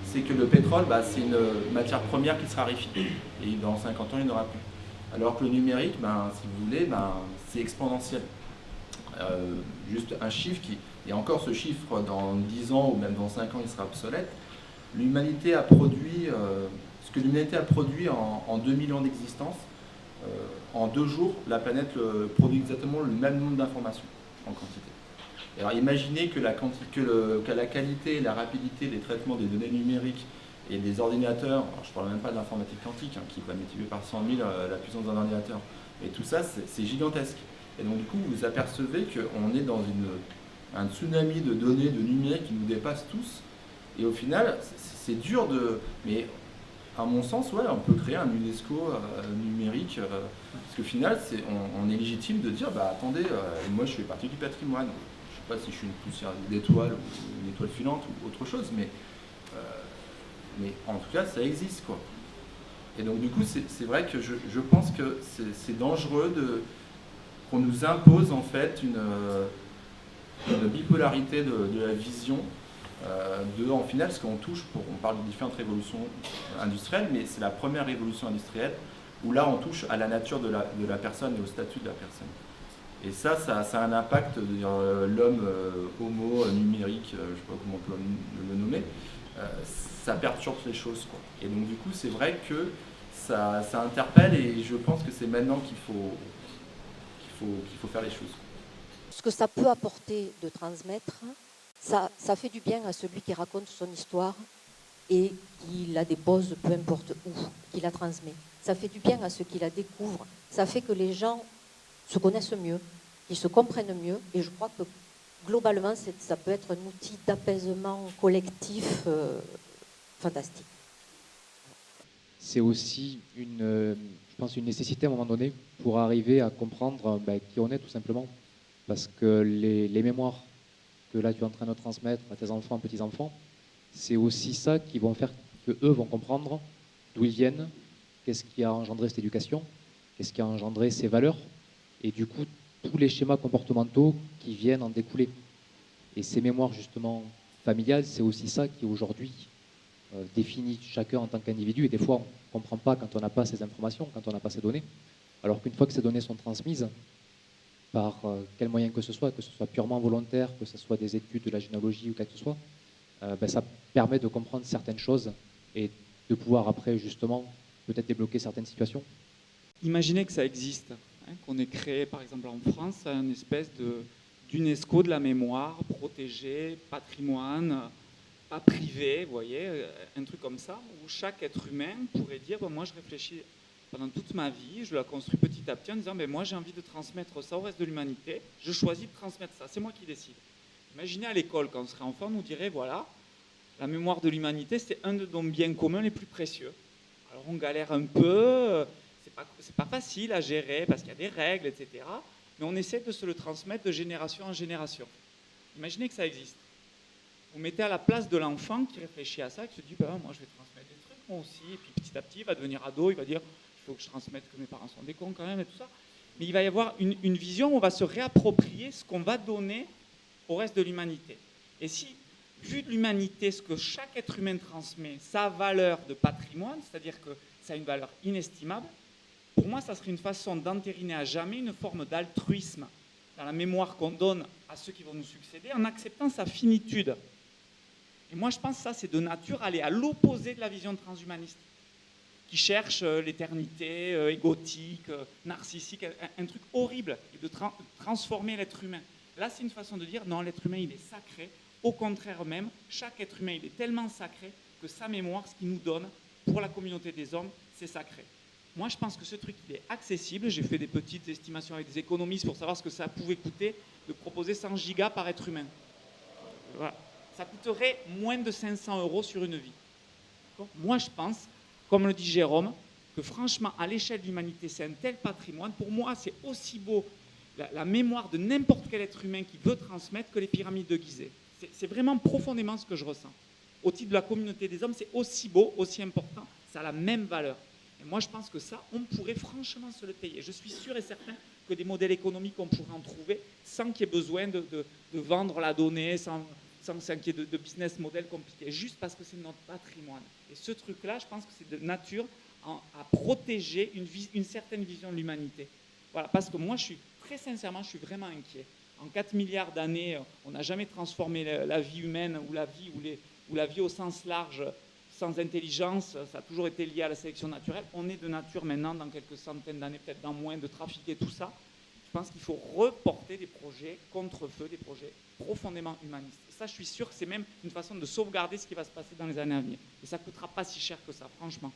c'est que le pétrole, c'est une matière première qui sera raréfiée. Et dans 50 ans, il n'y en aura plus. Alors que le numérique, si vous voulez, c'est exponentiel. Juste un chiffre et encore ce chiffre, dans 10 ans ou même dans 5 ans, il sera obsolète. L'humanité a produit... ce que l'humanité a produit en 2000 ans d'existence, en 2 jours, la planète produit exactement le même nombre d'informations en quantité. Alors imaginez que la qualité et la rapidité des traitements des données numériques et des ordinateurs, alors je ne parle même pas de l'informatique quantique, qui va multiplier par 100 000 la puissance d'un ordinateur, mais tout ça c'est gigantesque. Et donc du coup vous apercevez qu'on est dans un tsunami de données, de numérique qui nous dépasse tous, et au final c'est dur mais à mon sens, ouais, on peut créer un UNESCO numérique, parce qu'au final, on est légitime de dire, attendez, moi je fais partie du patrimoine. Je ne sais pas si je suis une poussière d'étoile ou une étoile filante ou autre chose, mais en tout cas, ça existe, quoi. Et donc du coup, c'est vrai que je pense que c'est dangereux qu'on nous impose en fait une bipolarité de la vision en final, parce qu'on on parle de différentes révolutions industrielles, mais c'est la première révolution industrielle où là on touche à la nature de la personne et au statut de la personne. Et ça a un impact, l'homme homo numérique, je ne sais pas comment on peut le nommer, ça perturbe les choses, quoi. Et donc du coup c'est vrai que ça interpelle, et je pense que c'est maintenant qu'il faut faire les choses. Ce que ça peut apporter de transmettre, ça fait du bien à celui qui raconte son histoire et qui la dépose peu importe où, qui la transmet. Ça fait du bien à ceux qui la découvrent. Ça fait que les gens se connaissent mieux, qu'ils se comprennent mieux. Et je crois que globalement, ça peut être un outil d'apaisement collectif fantastique. C'est aussi je pense, une nécessité à un moment donné pour arriver à comprendre qui on est tout simplement. Parce que les mémoires que là tu es en train de transmettre à tes enfants, petits-enfants, c'est aussi ça qui vont faire qu'eux vont comprendre d'où ils viennent, qu'est-ce qui a engendré cette éducation, qu'est-ce qui a engendré ces valeurs, et du coup tous les schémas comportementaux qui viennent en découler. Et ces mémoires justement familiales, c'est aussi ça qui aujourd'hui définit chacun en tant qu'individu, et des fois on ne comprend pas quand on n'a pas ces informations, quand on n'a pas ces données, alors qu'une fois que ces données sont transmises, par quel moyen que ce soit purement volontaire, que ce soit des études de la généalogie ou quoi que ce soit, ça permet de comprendre certaines choses et de pouvoir après justement peut-être débloquer certaines situations. Imaginez que ça existe, qu'on ait créé par exemple en France une espèce d'UNESCO de la mémoire, protégée, patrimoine, pas privé, vous voyez, un truc comme ça, où chaque être humain pourrait dire, moi je réfléchis pendant toute ma vie, je la construis petit à petit en disant, moi j'ai envie de transmettre ça au reste de l'humanité, je choisis de transmettre ça, c'est moi qui décide. Imaginez à l'école, quand on serait enfant, on nous dirait, voilà, la mémoire de l'humanité, c'est un de nos biens communs les plus précieux. Alors on galère un peu, c'est pas facile à gérer parce qu'il y a des règles, etc. Mais on essaie de se le transmettre de génération en génération. Imaginez que ça existe. Vous mettez à la place de l'enfant qui réfléchit à ça, qui se dit, moi je vais transmettre des trucs, moi aussi, et puis petit à petit, il va devenir ado, il va dire, il faut que je transmette que mes parents sont des cons quand même, et tout ça. Mais il va y avoir une vision où on va se réapproprier ce qu'on va donner au reste de l'humanité. Et si, vu de l'humanité, ce que chaque être humain transmet, sa valeur de patrimoine, c'est-à-dire que ça a une valeur inestimable, pour moi, ça serait une façon d'entériner à jamais une forme d'altruisme dans la mémoire qu'on donne à ceux qui vont nous succéder, en acceptant sa finitude. Et moi, je pense que ça, c'est de nature aller à l'opposé de la vision transhumaniste, qui cherche l'éternité, égotique, narcissique, un truc horrible, et de transformer l'être humain. Là, c'est une façon de dire, non, l'être humain, il est sacré. Au contraire même, chaque être humain, il est tellement sacré que sa mémoire, ce qu'il nous donne, pour la communauté des hommes, c'est sacré. Moi, je pense que ce truc, il est accessible. J'ai fait des petites estimations avec des économistes pour savoir ce que ça pouvait coûter de proposer 100 gigas par être humain. Voilà. Ça coûterait moins de 500 € sur une vie. Moi, je pense, comme le dit Jérôme, que franchement, à l'échelle de l'humanité, c'est un tel patrimoine. Pour moi, c'est aussi beau la mémoire de n'importe quel être humain qui veut transmettre que les pyramides de Gizeh. C'est vraiment profondément ce que je ressens. Au titre de la communauté des hommes, c'est aussi beau, aussi important, ça a la même valeur. Et moi, je pense que ça, on pourrait franchement se le payer. Je suis sûr et certain que des modèles économiques, on pourrait en trouver sans qu'il y ait besoin de vendre la donnée, sans qu'il y ait de business model compliqué, juste parce que c'est notre patrimoine. Et ce truc-là, je pense que c'est de nature à protéger une certaine vision de l'humanité. Voilà, parce que moi, très sincèrement, je suis vraiment inquiet. En 4 milliards d'années, on n'a jamais transformé la vie humaine ou la vie au sens large sans intelligence, ça a toujours été lié à la sélection naturelle. On est de nature maintenant, dans quelques centaines d'années, peut-être dans moins, de trafiquer tout ça. Je pense qu'il faut reporter des projets contre-feu, des projets profondément humanistes. Et ça, je suis sûr que c'est même une façon de sauvegarder ce qui va se passer dans les années à venir. Et ça ne coûtera pas si cher que ça, franchement.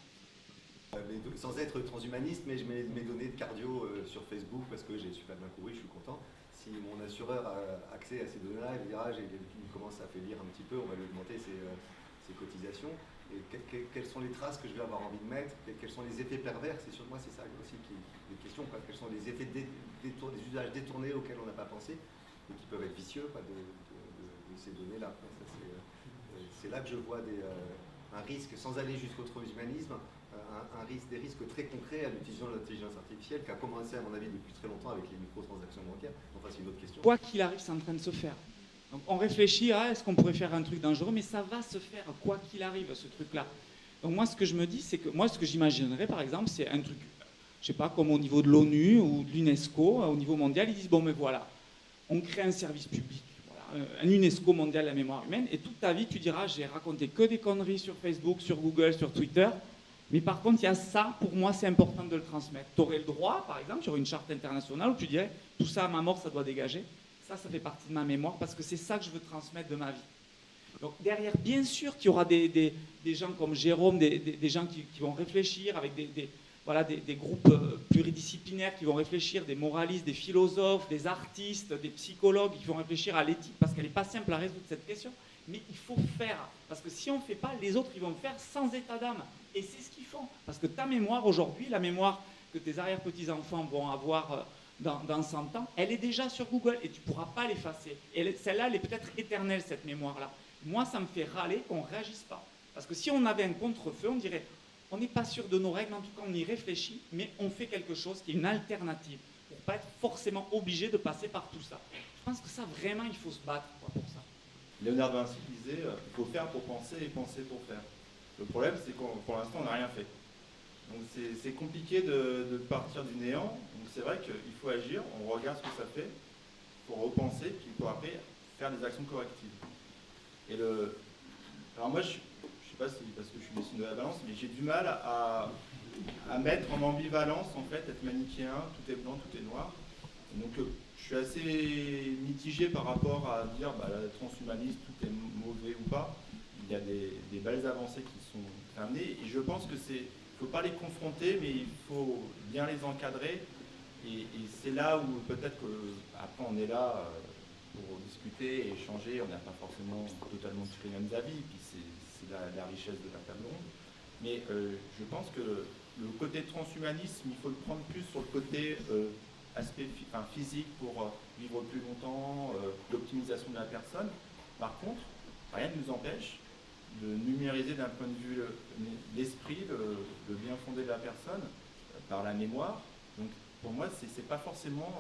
Sans être transhumaniste, mais je mets mes données de cardio sur Facebook parce que j'ai super bien couru, je suis content. Si mon assureur a accès à ces données-là, il dira, il commence à faiblir un petit peu, on va lui augmenter ses cotisations. Et quelles sont les traces que je vais avoir envie de mettre, quels sont les effets pervers, c'est sur moi, c'est ça aussi qui est des questions, quoi. Quels sont les effets des usages détournés auxquels on n'a pas pensé, et qui peuvent être vicieux, quoi, de ces données-là. C'est là que je vois un risque, sans aller jusqu'au transhumanisme, des risques très concrets à l'utilisation de l'intelligence artificielle qui a commencé, à mon avis, depuis très longtemps avec les microtransactions bancaires. Enfin, c'est une autre question. Quoi qu'il arrive, c'est en train de se faire. Donc on réfléchit à est-ce qu'on pourrait faire un truc dangereux, mais ça va se faire, quoi qu'il arrive, ce truc-là. Donc moi, ce que je me dis, c'est que moi, ce que j'imaginerais, par exemple, c'est un truc, je sais pas, comme au niveau de l'ONU ou de l'UNESCO, au niveau mondial, ils disent, bon, mais voilà, on crée un service public, voilà, un UNESCO mondial de la mémoire humaine, et toute ta vie, tu diras, j'ai raconté que des conneries sur Facebook, sur Google, sur Twitter, mais par contre, il y a ça, pour moi, c'est important de le transmettre. Tu aurais le droit, par exemple, sur une charte internationale où tu dirais, tout ça, à ma mort, ça doit dégager. Ça fait partie de ma mémoire, parce que c'est ça que je veux transmettre de ma vie. Donc derrière, bien sûr qu'il y aura des gens comme Jérôme, des gens qui vont réfléchir, avec des groupes pluridisciplinaires qui vont réfléchir, des moralistes, des philosophes, des artistes, des psychologues qui vont réfléchir à l'éthique, parce qu'elle n'est pas simple à résoudre cette question. Mais il faut faire, parce que si on ne fait pas, les autres ils vont faire sans état d'âme. Et c'est ce qu'ils font. Parce que ta mémoire aujourd'hui, la mémoire que tes arrière-petits-enfants vont avoir dans 100 ans, elle est déjà sur Google et tu ne pourras pas l'effacer. Et celle-là, elle est peut-être éternelle, cette mémoire-là. Moi, ça me fait râler qu'on ne réagisse pas. Parce que si on avait un contre-feu, on dirait, on n'est pas sûr de nos règles, en tout cas on y réfléchit, mais on fait quelque chose qui est une alternative, pour ne pas être forcément obligé de passer par tout ça. Je pense que ça, vraiment, il faut se battre pour ça. Léonard de Vinci disait, il faut faire pour penser et penser pour faire. Le problème, c'est qu'on, pour l'instant, on n'a rien fait. Donc c'est compliqué de partir du néant. Donc c'est vrai qu'il faut agir, on regarde ce que ça fait, pour repenser, puis pour après faire des actions correctives. Alors moi, je ne sais pas si parce que je suis du signe de la balance, mais j'ai du mal à mettre en ambivalence, en fait, être manichéen, tout est blanc, tout est noir. Donc je suis assez mitigé par rapport à dire la transhumanisme, tout est mauvais ou pas. Il y a des belles avancées qui sont amenées et je pense que il ne faut pas les confronter, mais il faut bien les encadrer. Et c'est là où peut-être qu'après on est là pour discuter et échanger. On n'a pas forcément totalement tous les mêmes avis, puis c'est la richesse de la table ronde. Mais je pense que le côté transhumanisme, il faut le prendre plus sur le côté aspect physique pour vivre plus longtemps, l'optimisation de la personne. Par contre, rien ne nous empêche de numériser d'un point de vue l'esprit, le bien fondé de la personne, par la mémoire. Donc pour moi, c'est pas forcément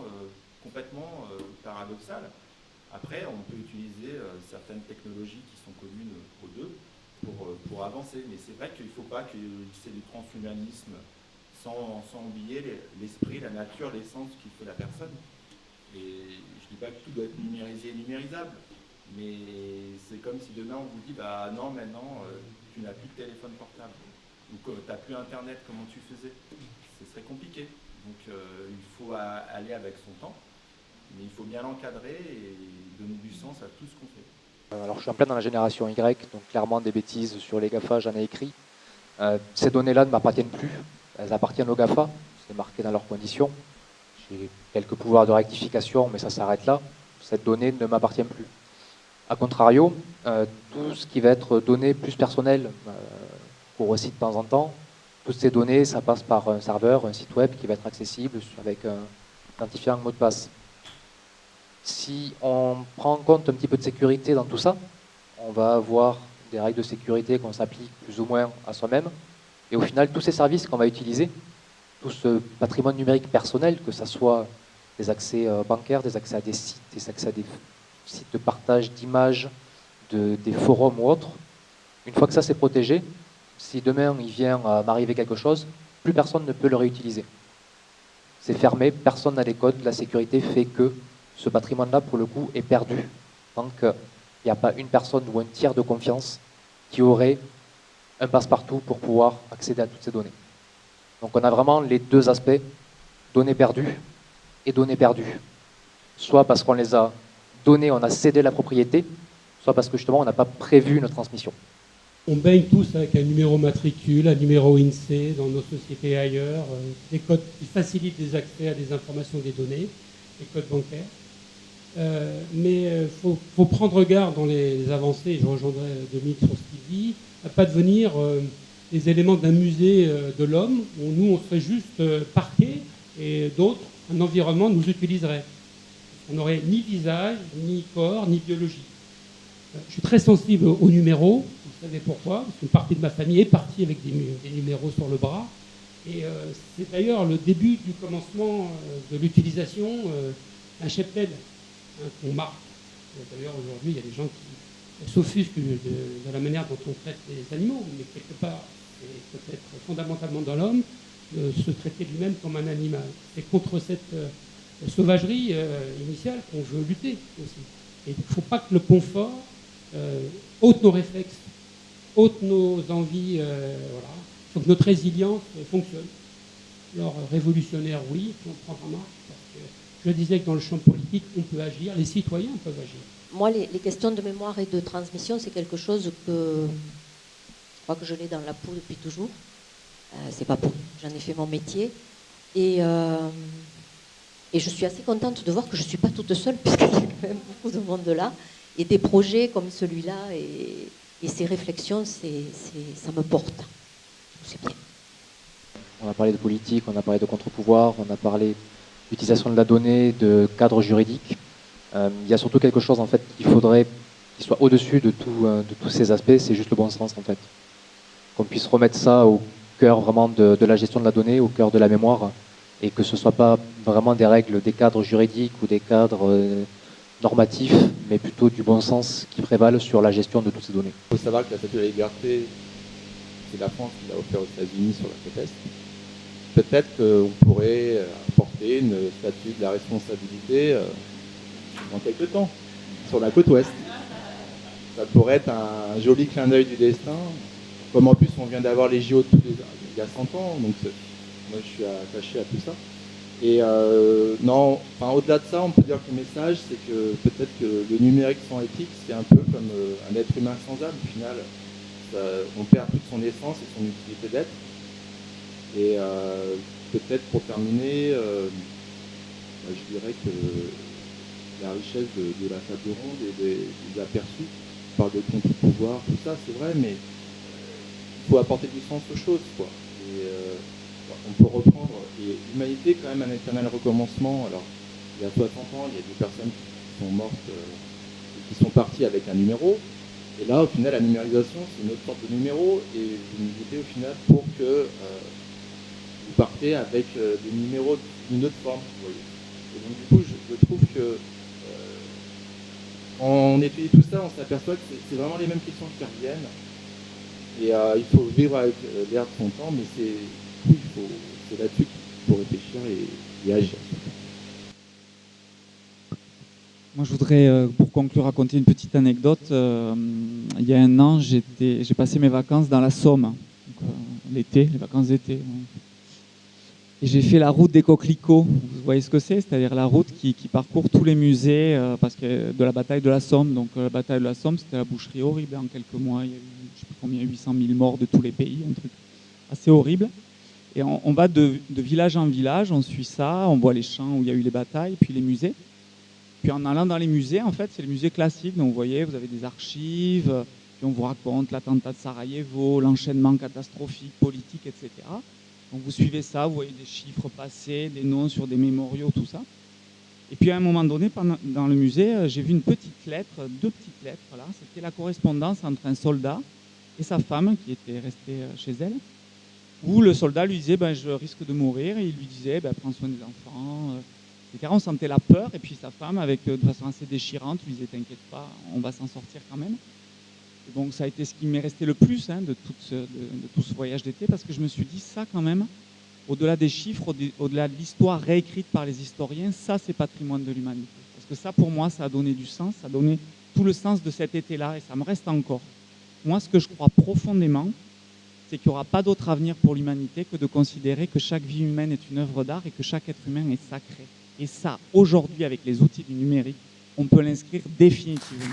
complètement paradoxal. Après, on peut utiliser certaines technologies qui sont communes aux deux pour avancer. Mais c'est vrai qu'il ne faut pas que c'est du transhumanisme sans oublier l'esprit, la nature, l'essence qui fait la personne. Et je ne dis pas que tout doit être numérisé et numérisable, mais c'est comme si demain on vous dit non, maintenant tu n'as plus de téléphone portable ou que tu n'as plus internet, comment tu faisais. Ce serait compliqué. Donc il faut aller avec son temps, mais il faut bien l'encadrer et donner du sens à tout ce qu'on fait. Alors je suis en plein dans la génération Y, donc clairement des bêtises sur les GAFA, j'en ai écrit. Ces données-là ne m'appartiennent plus, elles appartiennent aux GAFA, c'est marqué dans leurs conditions. J'ai quelques pouvoirs de rectification, mais ça s'arrête là. Cette donnée ne m'appartient plus. A contrario, tout ce qui va être données plus personnelles, qu'on recite de temps en temps, toutes ces données, ça passe par un serveur, un site web qui va être accessible avec un identifiant, un mot de passe. Si on prend en compte un petit peu de sécurité dans tout ça, on va avoir des règles de sécurité qu'on s'applique plus ou moins à soi-même. Et au final, tous ces services qu'on va utiliser, tout ce patrimoine numérique personnel, que ce soit des accès bancaires, des accès à des sites, des accès à des sites de partage d'images, des forums ou autres, une fois que ça c'est protégé, si demain il vient m'arriver quelque chose, plus personne ne peut le réutiliser. C'est fermé, personne n'a les codes, la sécurité fait que ce patrimoine-là, pour le coup, est perdu. Donc, il n'y a pas une personne ou un tiers de confiance qui aurait un passe-partout pour pouvoir accéder à toutes ces données. Donc, on a vraiment les deux aspects, données perdues et données perdues. Soit parce qu'on les a données, on a cédé la propriété, soit parce que justement, on n'a pas prévu notre transmission. On baigne tous avec un numéro matricule, un numéro INSEE dans nos sociétés et ailleurs, des codes qui facilitent les accès à des informations, des données, les codes bancaires. Mais il faut prendre garde dans les avancées, et je rejoindrai Dominique sur ce qu'il dit, à ne pas devenir des éléments d'un musée de l'homme, où nous on serait juste parqués et d'autres, un environnement nous utiliserait. On n'aurait ni visage, ni corps, ni biologie. Je suis très sensible aux numéros, Vous savez pourquoi? Parce qu'une partie de ma famille est partie avec des numéros sur le bras. Et c'est d'ailleurs le début du commencement de l'utilisation d'un cheptel qu'on marque. D'ailleurs, aujourd'hui, il y a des gens qui s'offusquent de la manière dont on traite les animaux, mais quelque part, c'est peut-être fondamentalement dans l'homme de se traiter lui-même comme un animal. C'est contre cette sauvagerie initiale qu'on veut lutter aussi. Et il ne faut pas que le confort ôte nos réflexes, ôte nos envies, voilà. Il faut que notre résilience fonctionne. Alors, révolutionnaire, oui, on prend en marche, parce que je disais que dans le champ politique, on peut agir, les citoyens peuvent agir. Moi, les questions de mémoire et de transmission, c'est quelque chose que je crois que je l'ai dans la peau depuis toujours. C'est pas pour j'en ai fait mon métier. Et je suis assez contente de voir que je ne suis pas toute seule, puisqu'il y a quand même beaucoup de monde là. Et des projets comme celui-là et ces réflexions, ça me porte. C'est bien. On a parlé de politique, on a parlé de contre-pouvoir, on a parlé d'utilisation de la donnée, de cadre juridique. Il y a surtout quelque chose en fait qu'il faudrait qu'il soit au-dessus de tous ces aspects, c'est juste le bon sens en fait. Qu'on puisse remettre ça au cœur vraiment de la gestion de la donnée, au cœur de la mémoire, et que ce ne soit pas vraiment des règles, des cadres juridiques ou des cadres normatifs, mais plutôt du bon sens qui prévalent sur la gestion de toutes ces données. Il faut savoir que la Statue de la Liberté, c'est la France qui l'a offert aux États-Unis sur la côte Est. Peut-être qu'on pourrait apporter une statue de la responsabilité dans quelques temps, sur la côte Ouest. Ça pourrait être un joli clin d'œil du destin. Comme en plus on vient d'avoir les JO il y a 100 ans, donc moi je suis attaché à tout ça. Et non, enfin, au-delà de ça, on peut dire que le message, c'est que peut-être que le numérique sans éthique, c'est un peu comme un être humain sans âme. Au final, on perd toute son essence et son utilité d'être. Et peut-être pour terminer, je dirais que la richesse de la table ronde et des aperçus, on parle de contre-pouvoir, tout ça, c'est vrai, mais il faut apporter du sens aux choses, quoi. Et on peut reprendre, et l'humanité quand même un éternel recommencement. Alors, il y a 60 ans, il y a des personnes qui sont mortes, qui sont parties avec un numéro, et là, au final, la numérisation, c'est une autre sorte de numéro, et vous nous dites au final pour que vous partez avec des numéros d'une autre forme, vous voyez. Et donc, du coup, je trouve que quand on étudie tout ça, on s'aperçoit que c'est vraiment les mêmes questions qui reviennent. Et il faut vivre avec l'air de son temps, mais c'est là-dessus qu'il faut réfléchir et agir. Moi, je voudrais, pour conclure, raconter une petite anecdote. Il y a un an, j'ai passé mes vacances dans la Somme, l'été, les vacances d'été. Et j'ai fait la route des coquelicots. Vous voyez ce que c'est? C'est-à-dire la route qui parcourt tous les musées parce que de la bataille de la Somme. Donc la bataille de la Somme, c'était la boucherie horrible. En quelques mois, il y a eu, je ne sais plus combien, 800 000 morts de tous les pays, un truc assez horrible. Et on va de village en village, on suit ça, on voit les champs où il y a eu les batailles, puis les musées. Puis en allant dans les musées, en fait, c'est les musées classiques. Donc vous voyez, vous avez des archives, puis on vous raconte l'attentat de Sarajevo, l'enchaînement catastrophique, politique, etc. Donc vous suivez ça, vous voyez des chiffres passés, des noms sur des mémoriaux, tout ça. Et puis à un moment donné, dans le musée, j'ai vu une petite lettre, 2 petites lettres, là. C'était la correspondance entre un soldat et sa femme qui était restée chez elle, où le soldat lui disait je risque de mourir, et il lui disait prends soin des enfants, etc. On sentait la peur, et puis sa femme, de façon assez déchirante, lui disait t'inquiète pas, on va s'en sortir quand même. Et donc ça a été ce qui m'est resté le plus de tout ce voyage d'été, parce que je me suis dit ça quand même, au-delà des chiffres, au-delà de l'histoire réécrite par les historiens, ça c'est patrimoine de l'humanité. Parce que ça pour moi, ça a donné du sens, ça a donné tout le sens de cet été-là, et ça me reste encore. Moi ce que je crois profondément, c'est qu'il n'y aura pas d'autre avenir pour l'humanité que de considérer que chaque vie humaine est une œuvre d'art et que chaque être humain est sacré. Et ça, aujourd'hui, avec les outils du numérique, on peut l'inscrire définitivement.